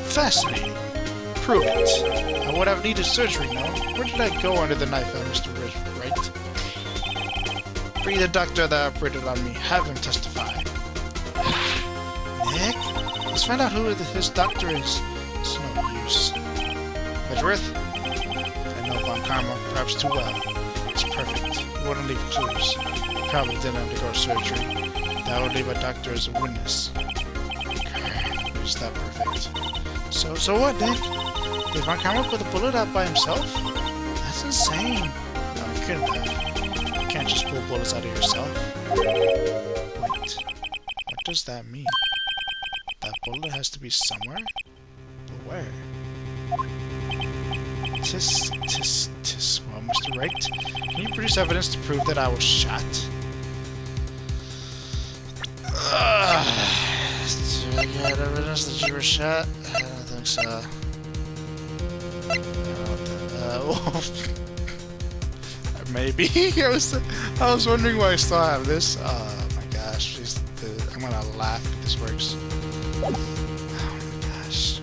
Fascinating. Prove it. I would have needed surgery, no? Where did I go under the knife, Mr. Wright? Free the doctor that operated on me. Have him testify. Nick? Let's find out who his doctor is. It's no use. Edgeworth? I know Von Karma perhaps too well. It's perfect. He wouldn't leave clues. He probably didn't undergo surgery. That would leave a doctor as a witness. Is that perfect? So what, Nick? Did Von Karma put the bullet out by himself? That's insane. No, he couldn't have. You can't just pull bullets out of yourself. Wait. What does that mean? That bullet has to be somewhere? But where? Tis. Well, Mr. Wright, can you produce evidence to prove that I was shot? I got evidence that shot? I don't think so. Maybe. I was wondering why I still have this. Oh my gosh. I'm gonna laugh if this works. Oh my gosh.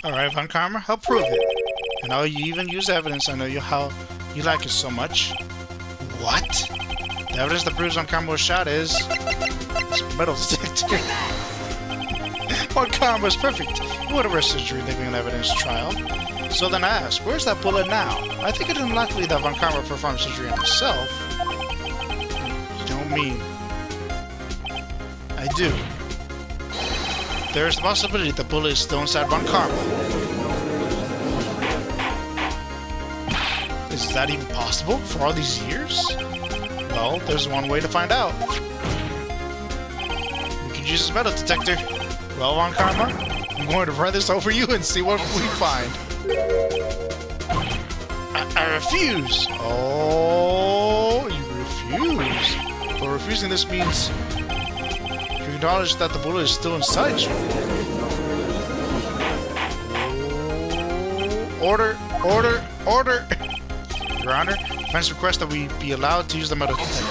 Alright, Von Karma, I'll prove it. And I'll even use evidence. I know how you like it so much. What? The evidence that proves Von Karma was shot is... this metal detector. Von Karma was perfect. He would have arrested you leaving an evidence trial. So then I ask, where's that bullet now? I think it unlikely that Von Karma performed surgery on himself. You don't mean... I do. There is the possibility the bullet is still inside Von Karma. Is that even possible for all these years? Well, there's one way to find out. We could use this metal detector. Well, Von Karma, I'm going to run this over you and see what we find. I refuse! Oh, you refuse. But refusing this means... you acknowledge that the bullet is still inside you. Order! Order! Order! Your Honor, defense requests that we be allowed to use the metal detector.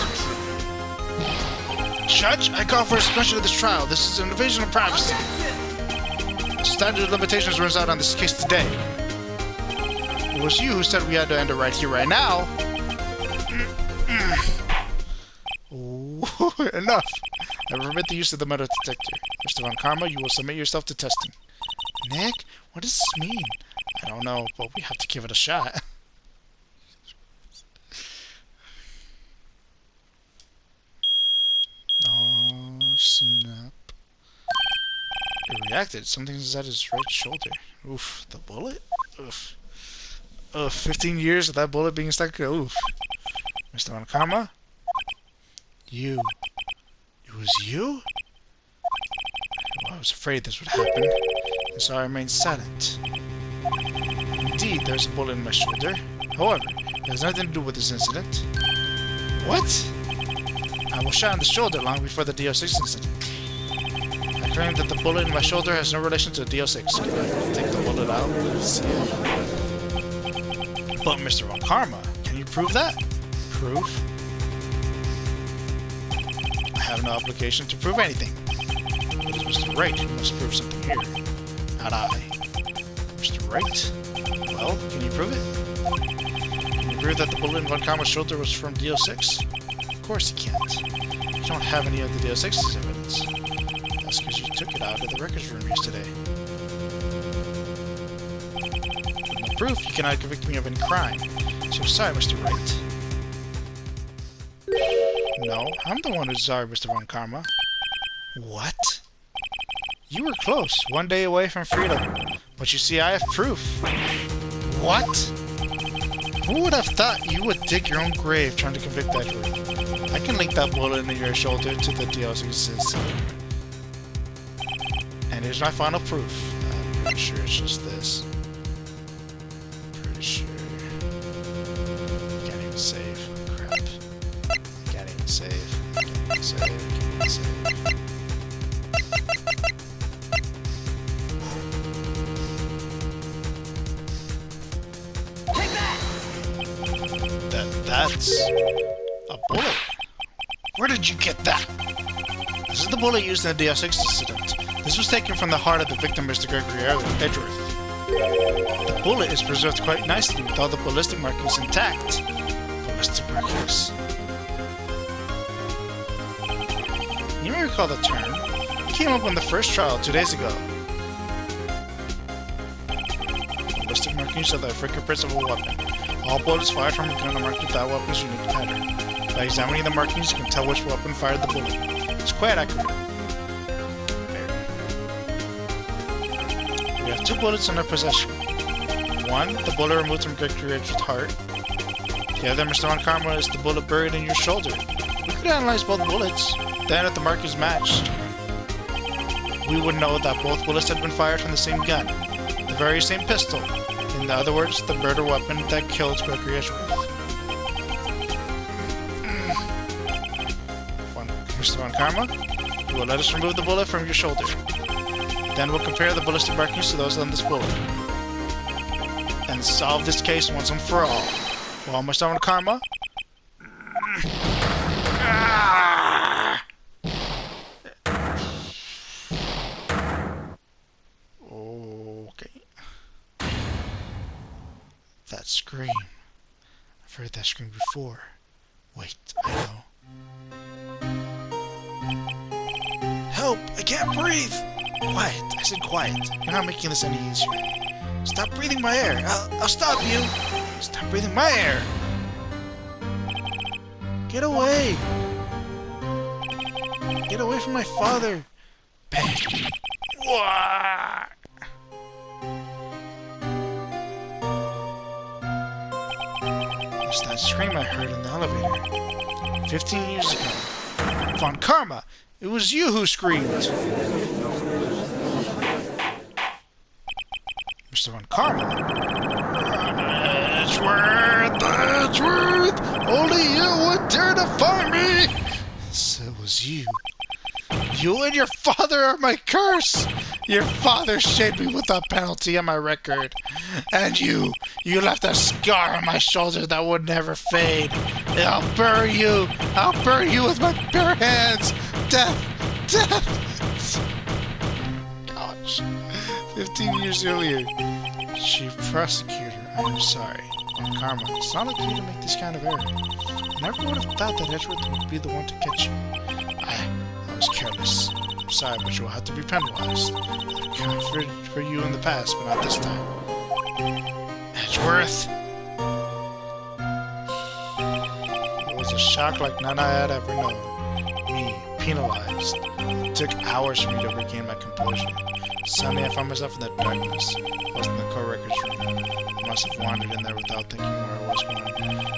Judge, I call for a suspension of this trial. This is an invasion of privacy. The statute of limitations runs out on this case today. It was you who said we had to end it right here, right now. Ooh, enough. I permit the use of the metal detector. Mr. Von Karma, you will submit yourself to testing. Nick, what does this mean? I don't know, but we have to give it a shot. Oh, snap. It reacted. Something's at his right shoulder. Oof, the bullet? Oof. Ugh, 15 years of that bullet being stuck. Oof. Mr. Von Karma? You. It was you? Well, I was afraid this would happen, and so I remained silent. Indeed, there's a bullet in my shoulder. However, it has nothing to do with this incident. What? I was shot in the shoulder long before the DO6 incident. I claim that the bullet in my shoulder has no relation to the DO6. Can I take the bullet out? Let's see it. But Mr. Von Karma, can you prove that? Proof? I have no obligation to prove anything. It is Mr. Wright who must prove something here, not I. Mr. Wright? Well, can you prove it? Can you prove that the bullet in Von Karma's shoulder was from DO6? Of course you can't. You don't have any of the DO6's evidence. That's because you took it out of the records room yesterday. With no proof, you cannot convict me of any crime. So sorry, Mr. Wright. No, I'm the one who's sorry, Mr. Von Karma. What? You were close, one day away from freedom. But you see, I have proof. What? Who would have thought you would dig your own grave trying to convict that jury? I can link that bullet in your shoulder to the DOC's. And here's my final proof. I'm pretty sure it's just this. Pretty sure. Can't even save. Crap. Can't even save. Can't even save. Can't even save. That's a bullet. Where did you get that? This is the bullet used in the DO6 incident. This was taken from the heart of the victim, Mr. Gregory Edgeworth. The bullet is preserved quite nicely with all the ballistic markings intact. Ballistic markings. You may recall the term. It came up on the first trial 2 days ago. Ballistic markings are the fingerprints of a weapon. All bullets fired from a gun are marked with that weapon's unique pattern. By examining the markings, you can tell which weapon fired the bullet. It's quite accurate. We have 2 bullets in our possession. One, the bullet removed from Gregory Edgeworth's heart. The other, Mr. Von Karma, is the bullet buried in your shoulder. We could analyze both bullets. Then if the markings matched, we would know that both bullets had been fired from the same gun, the very same pistol. In other words, the murder weapon that killed Gregory Edgeworth. Mr. Von Karma, you will let us remove the bullet from your shoulder. Then we'll compare the ballistic markings to those on this bullet. And solve this case once and for all. Well, Mr. Von Karma. Okay. That scream. I've heard that scream before. Wait, I know. Help! I can't breathe! Quiet. I said quiet. You're not making this any easier. Stop breathing my air. I'll stop you. Stop breathing my air. Get away. Get away from my father. Bang. Wah! It's that scream I heard in the elevator 15 years ago. Von Karma! It was you who screamed! Mr. Von Karma? Edgeworth! Only you would dare to find me! So it was you. You and your father are my curse! Your father shamed me without penalty on my record. And you left a scar on my shoulder that would never fade. I'll bury you! I'll bury you with my bare hands! Death! Death! Gosh. 15 years earlier, Chief Prosecutor, I'm sorry. Von Karma, it's not like you to make this kind of error. I never would have thought that Edgeworth would be the one to catch you. I was careless. I'm sorry, but you'll have to be penalized. I've covered for you in the past, but not this time. Edgeworth! It was a shock like none I had ever known. Me, penalized. It took hours for me to regain my composure. Suddenly I found myself in the darkness. I was in the court records room. I must have wandered in there without thinking where I was going.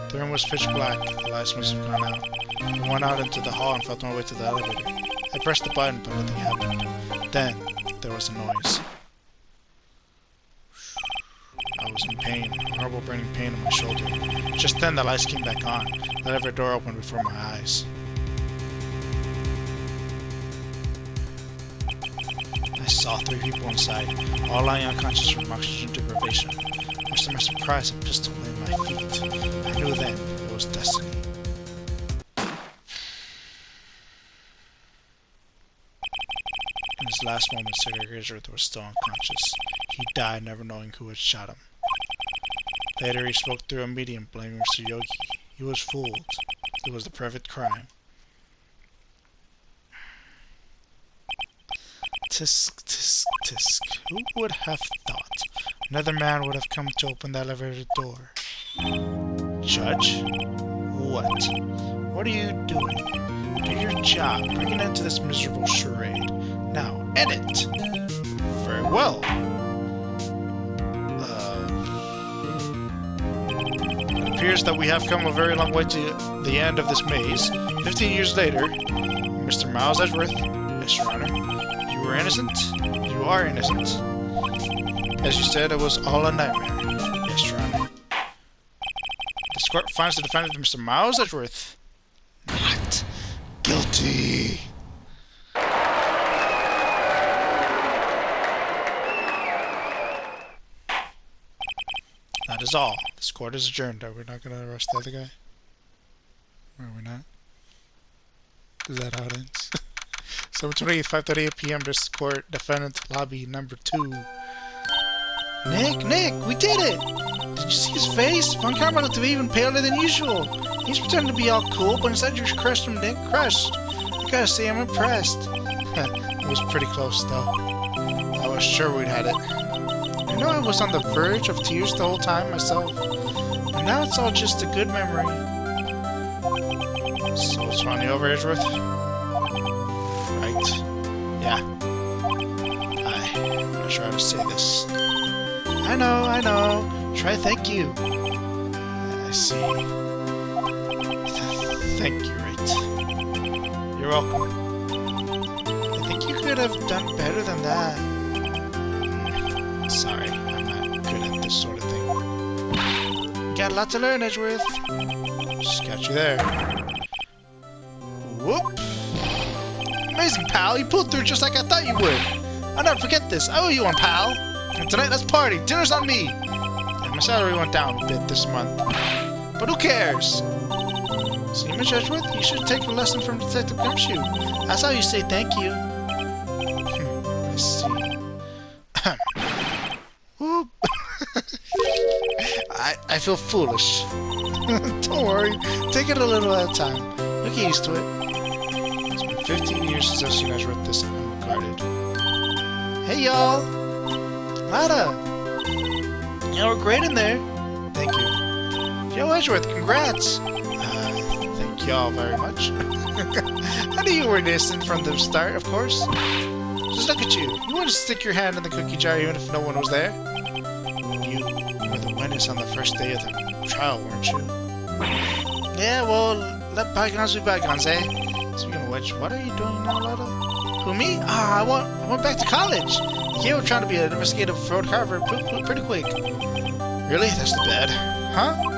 The room was pitch black. The lights must have gone out. I went out into the hall and felt my way to the elevator. I pressed the button, but nothing happened. Then, there was a noise. I was in pain, a horrible burning pain in my shoulder. Just then, the lights came back on. The elevator door opened before my eyes. I saw 3 people inside, all lying unconscious from oxygen deprivation. Much to my surprise, a pistol lay at my feet. I knew then it was destiny. In his last moments, Gregory Edgeworth was still unconscious. He died never knowing who had shot him. Later, he spoke through a medium, blaming Mr. Yogi. He was fooled. It was the perfect crime. Tisk, tisk, tisk. Who would have thought? Another man would have come to open the elevator door. Judge? What? What are you doing? Do your job. Bring an end to this miserable charade. Now, end it! Very well. It appears that we have come a very long way to the end of this maze. 15 years later, Mr. Miles Edgeworth, yes, Your Honor. You were innocent? You are innocent. As you said, it was all a nightmare. Yes, Your Honor. This court finds the defendant, Mr. Miles Edgeworth, not guilty. That is all. This court is adjourned. Are we not going to arrest the other guy? Or are we not? Is that how it ends? 7:28, 5:38 p.m. This court, defendant, lobby number 2. Nick, we did it! Did you see his face? Von Karma looked to be even paler than usual. He's pretending to be all cool, but instead you're crushed him, Nick. Crushed. I gotta say, I'm impressed. It was pretty close, though. I was sure we'd had it. I know I was on the verge of tears the whole time myself. But now it's all just a good memory. So it's finally over, Edgeworth? Right. Yeah. I'm not sure how to say this. I know. Try thank you. I see. Thank you, Wright. You're welcome. I think you could have done better than that. Sorry, I'm not good at this sort of thing. Got a lot to learn, Edgeworth. Just got you there. Whoop! Amazing, pal. You pulled through just like I thought you would. I'll never forget this. I owe you one, pal. And tonight, let's party. Dinner's on me. And my salary went down a bit this month. But who cares? See, Miss Edgeworth, you should take a lesson from Detective Gumshoe. That's how you say thank you. I see. Whoop. I feel foolish. Don't worry. Take it a little at a time. You'll get used to it. It's been 15 years since I've seen Edgeworth this unguarded. Hey, y'all. Lada. You know, we're great in there. Thank you. Yo, Edgeworth, congrats. Thank y'all very much. I knew you were innocent from the start, of course. Just look at you. You want to stick your hand in the cookie jar even if no one was there? You were the witness on the first day of the trial, weren't you? Yeah, well, let bygones be bygones, eh? Speaking of which, what are you doing now, Lada? Who, me? Ah, I went back to college. You were trying to be an investigative road carver pretty quick. Really? That's too bad. Huh?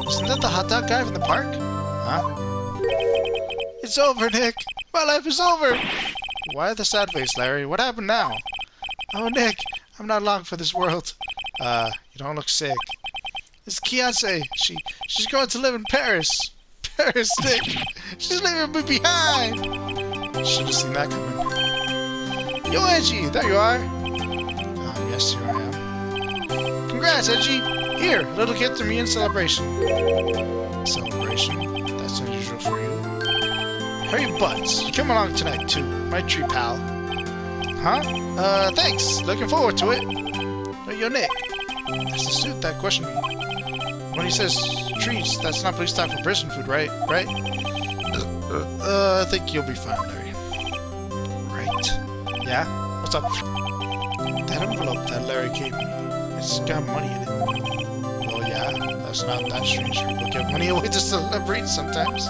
Isn't that the hot dog guy from the park? Huh? It's over, Nick. My life is over. Why the sad face, Larry? What happened now? Oh, Nick, I'm not long for this world. You don't look sick. It's Kianse. She's going to live in Paris. Paris, Nick. She's leaving me behind. Should have seen that coming. Yo, Edgy, there you are. Yes, here I am. Congrats, Edgy. Here, a little gift to me in celebration. Celebration? That's unusual for you. Hurry butts. You come along tonight, too. My tree pal. Huh? Thanks. Looking forward to it. Yo, Nick. That's the suit that questioned me. When he says trees, that's not police talk for prison food, right? Right? I think you'll be fine, Larry. Right. Yeah? What's up? That envelope that Larry gave me, it's got money in it. Well, yeah, that's not that strange. People give money away to celebrate sometimes.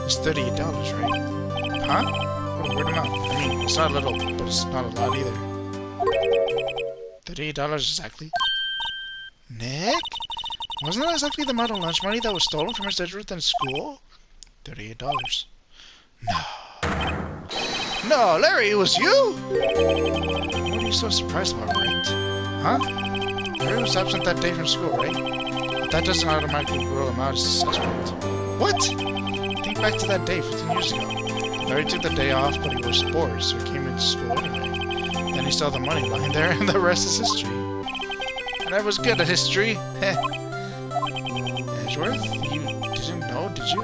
It's $38, right? Huh? What a weird amount. I mean, it's not little, but it's not a lot either. $38 exactly? Nick? Wasn't that exactly the amount of lunch money that was stolen from Mr. Edgeworth in school? $38. No. No, Larry, it was you? What are you so surprised about, Wright? Huh? Larry was absent that day from school, right? But that doesn't automatically rule him out as a suspect. What? Think back to that day 15 years ago. Larry took the day off, but he was bored, so he came into school anyway. Then he saw the money lying there, and the rest is history. And I was good at history. Edgeworth? You didn't know, did you?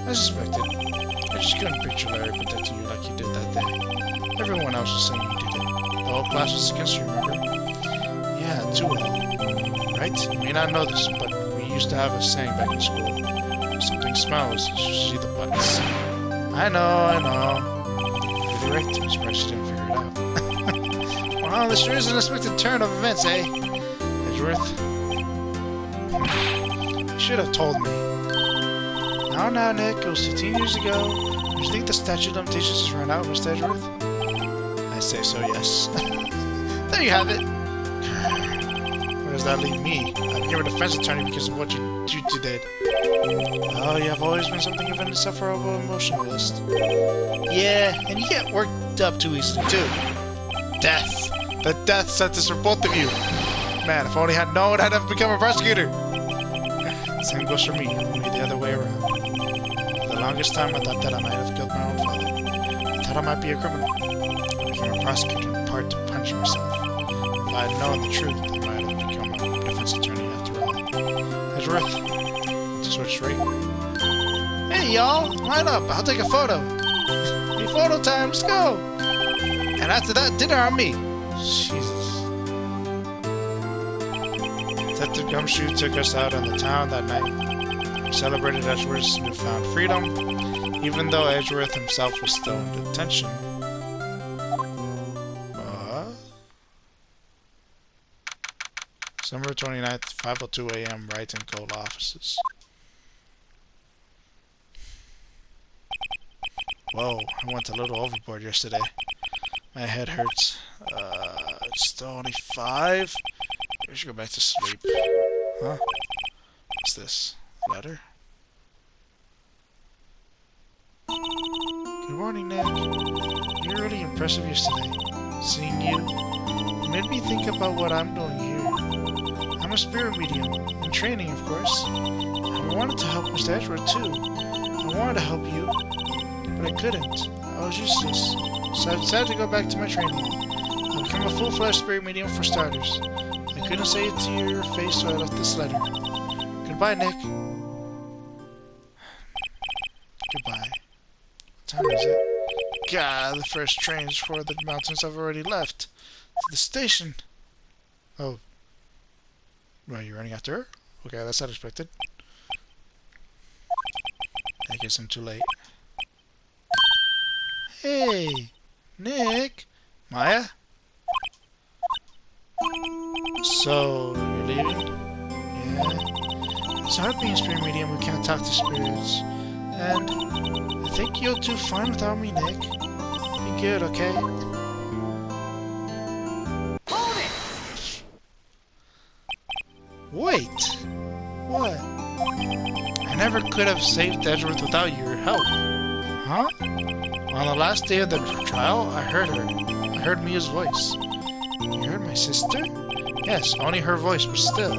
I suspected. I just couldn't picture Larry protecting you like you did that day. Everyone else was saying you did it. The whole class was against you, remember? Yeah, too well. Right? You may not know this, but we used to have a saying back in school. If something smells, you should see the butts. I know. You're right, I'm surprised you didn't figure it out. Well, this sure is an unexpected turn of events, eh? Edgeworth? You should have told me. Now, Nick, it was 15 years ago. Do you think the statute of limitations has run out, Mr. Edgeworth? I say so, yes. There you have it. Where does that leave me? I'm here a defense attorney because of what you did. Oh, you have always been something of an insufferable emotionalist. Yeah, and you get worked up too easily, too. Death. The death sentence for both of you. Man, if only I had known, I'd have become a prosecutor. Same goes for me, only the other way around. For the longest time, I thought that I might have killed my own father. I thought I might be a criminal. I became a prosecutor in part to punish myself. If I had known the truth, I might have become a defense attorney after all. Edgeworth, let's switch straight. Hey, y'all, line up. I'll take a photo. Hey, photo time, let's go. And after that, dinner on me. Jesus. Detective Gumshoe took us out on the town that night. We celebrated Edgeworth's newfound freedom, even though Edgeworth himself was still in detention. December 29th, 5:02 a.m., Wright and Cole offices. Whoa, I went a little overboard yesterday. My head hurts. It's still only 5? I should go back to sleep. Huh? What's this? Letter? Good morning, Nick. You were really impressive yesterday. Seeing you made me think about what I'm doing here. I'm a spirit medium, in training, of course. I wanted to help Mr. Edgeworth, too. I wanted to help you, but I couldn't. I was useless. So I decided to go back to my training. I'll become a full-fledged spirit medium for starters. I couldn't say it to your face, so I left this letter. Goodbye, Nick. Goodbye. What time is it? God, the first trains for the mountains have already left. To the station. Oh. Well, you're running after her? Okay, that's unexpected. I guess I'm too late. Hey! Nick! Maya? So, you're leaving? Yeah. It's hard being spirit medium who can't talk to spirits. And I think you'll do fine without me, Nick. Be good, okay? Hold it! Wait! What? I never could have saved Edgeworth without your help. Huh? On the last day of the trial, I heard her. I heard Mia's voice. You heard my sister? Yes, only her voice, but still.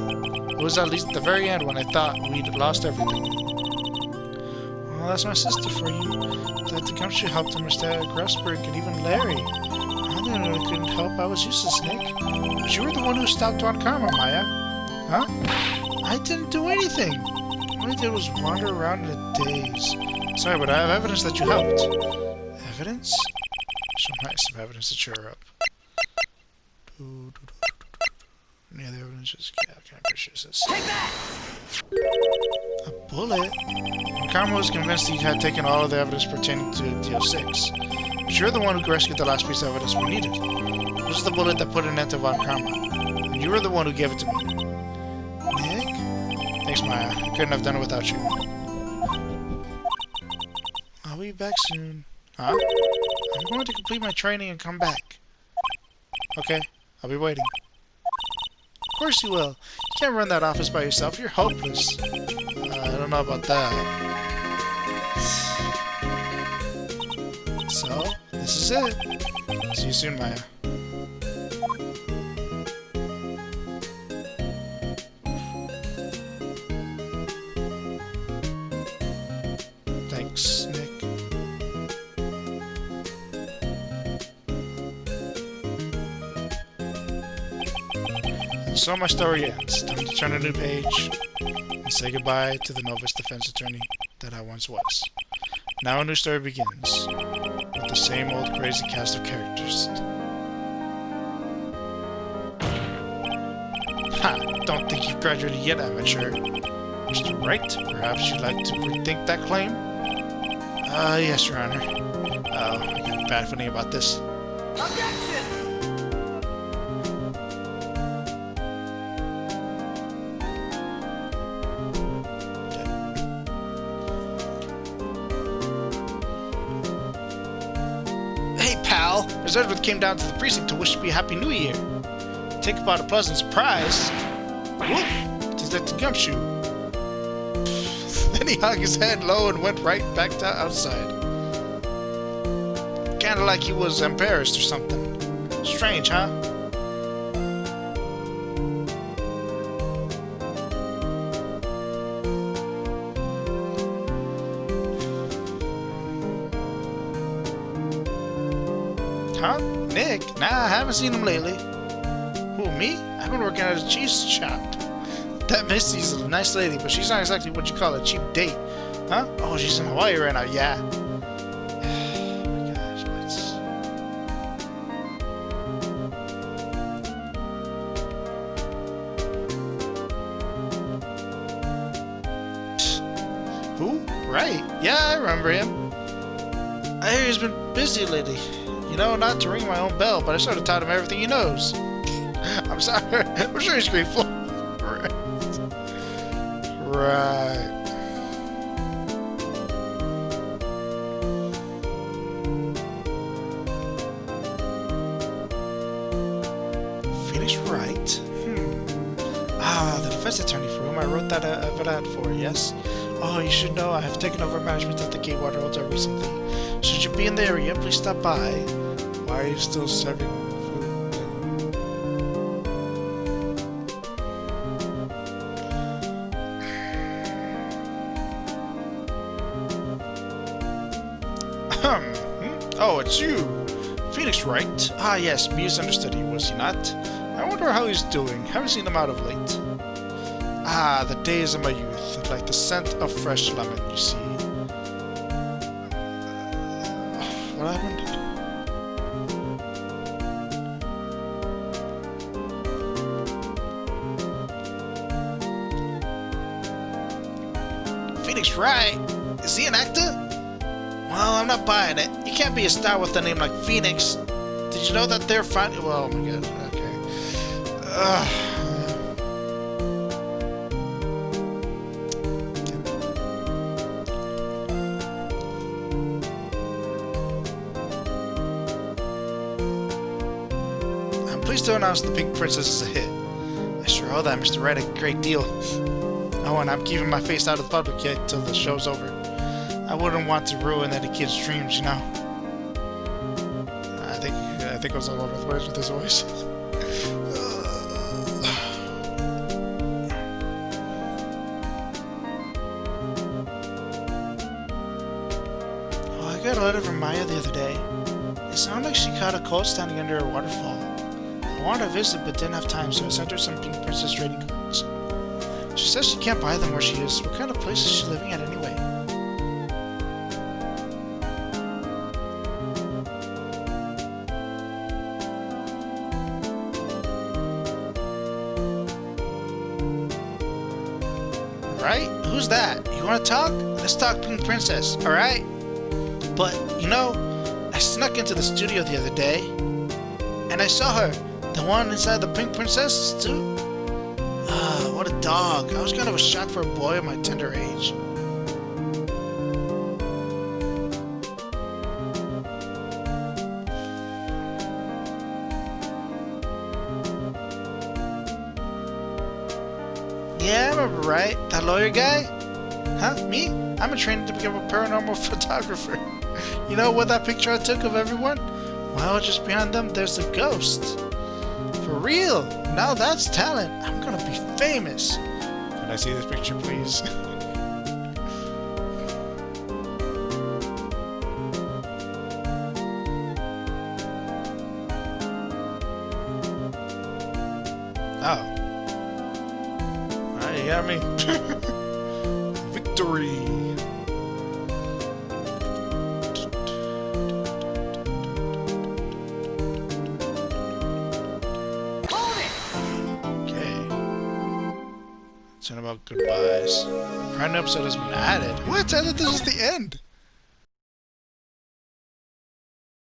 It was at least the very end when I thought we'd lost everything. Well, that's my sister for you. That the Gumshoe helped him instead of Grasberg and even Larry. I didn't know I couldn't help. I was useless, Nick. But you were the one who stopped on karma, Maya. Huh? I didn't do anything. All I did was wander around in a daze. Sorry, but I have evidence that you helped. Evidence? Some evidence to cheer her up. Yeah, the evidence is... Yeah, can I purchase this? Take that! A bullet? When Karma was convinced he had taken all of the evidence pertaining to DO6. But you're the one who rescued the last piece of evidence we needed. This is the bullet that put an end to Von Karma. And you were the one who gave it to me. Nick? Thanks, Maya. I couldn't have done it without you. I'll be back soon. Huh? I'm going to complete my training and come back. Okay, I'll be waiting. Of course you will. You can't run that office by yourself. You're hopeless. I don't know about that. So, this is it. See you soon, Maya. Thanks, Nick. So my story ends. Time to turn a new page and say goodbye to the novice defense attorney that I once was. Now a new story begins with the same old crazy cast of characters. Ha! Don't think you've graduated yet, amateur. Mr. Wright, perhaps you'd like to rethink that claim? Yes, Your Honor. I got a bad feeling about this. Objection! Miss Edgeworth came down to the precinct to wish me a Happy New Year. Take about a pleasant surprise. Whoop! Detective Gumshoe. Then he hung his head low and went right back to outside. Kinda like he was embarrassed or something. Strange, huh? Huh? Nick? Nah, I haven't seen him lately. Who, me? I've been working at a cheese shop. That Misty's a nice lady, but she's not exactly what you call a cheap date. Huh? Oh, she's in Hawaii right now, yeah. Oh my gosh, what's... Who? Right. Yeah, I remember him. I hear he's been busy lately. You know, not to ring my own bell, but I sort of taught him everything he knows. I'm sorry. I'm sure he's grateful. Right. Phoenix Wright. Ah, the defense attorney for whom I wrote that ad for, yes? Oh, you should know I have taken over management of the Gatewater Hotel recently. Should you be in the area, please stop by. Why are you still serving food? Oh, it's you! Phoenix Wright? Ah, yes, misunderstood he, was he not? I wonder how he's doing. Haven't seen him out of late. Ah, the days of my youth, like the scent of fresh lemon, you see. What happened? Phoenix Wright? Is he an actor? Well, I'm not buying it. You can't be a star with a name like Phoenix. Did you know that they're fine? Well, oh my god, okay. I'm pleased to announce the Pink Princess is a hit. I sure owe that Mr. Wright a great deal. Oh, and I'm keeping my face out of the public yet till the show's over. I wouldn't want to ruin any kid's dreams, you know. I think I was all over the place with his voice. Oh, I got a letter from Maya the other day. It sounded like she caught a cold standing under a waterfall. I wanted to visit but didn't have time, so I sent her some Pink Princess trading cards. She says she can't buy them where she is. What kind of place is she living at anyway? Right? Who's that? You wanna talk? Let's talk Pink Princess, alright? But, you know, I snuck into the studio the other day, and I saw her. The one inside the Pink Princess, too? Ah, what a dog. I was kind of a shock for a boy of my tender age. Yeah, I remember, right? That lawyer guy? Huh? Me? I'm trained to become a paranormal photographer. You know what that picture I took of everyone? Well, just behind them, there's a ghost. For real? Now that's talent. I'm gonna be famous. Can I see this picture, please? Oh. You got me. Victory. Okay. It's about goodbyes. Brand new episode has been added. What? I thought this was the end.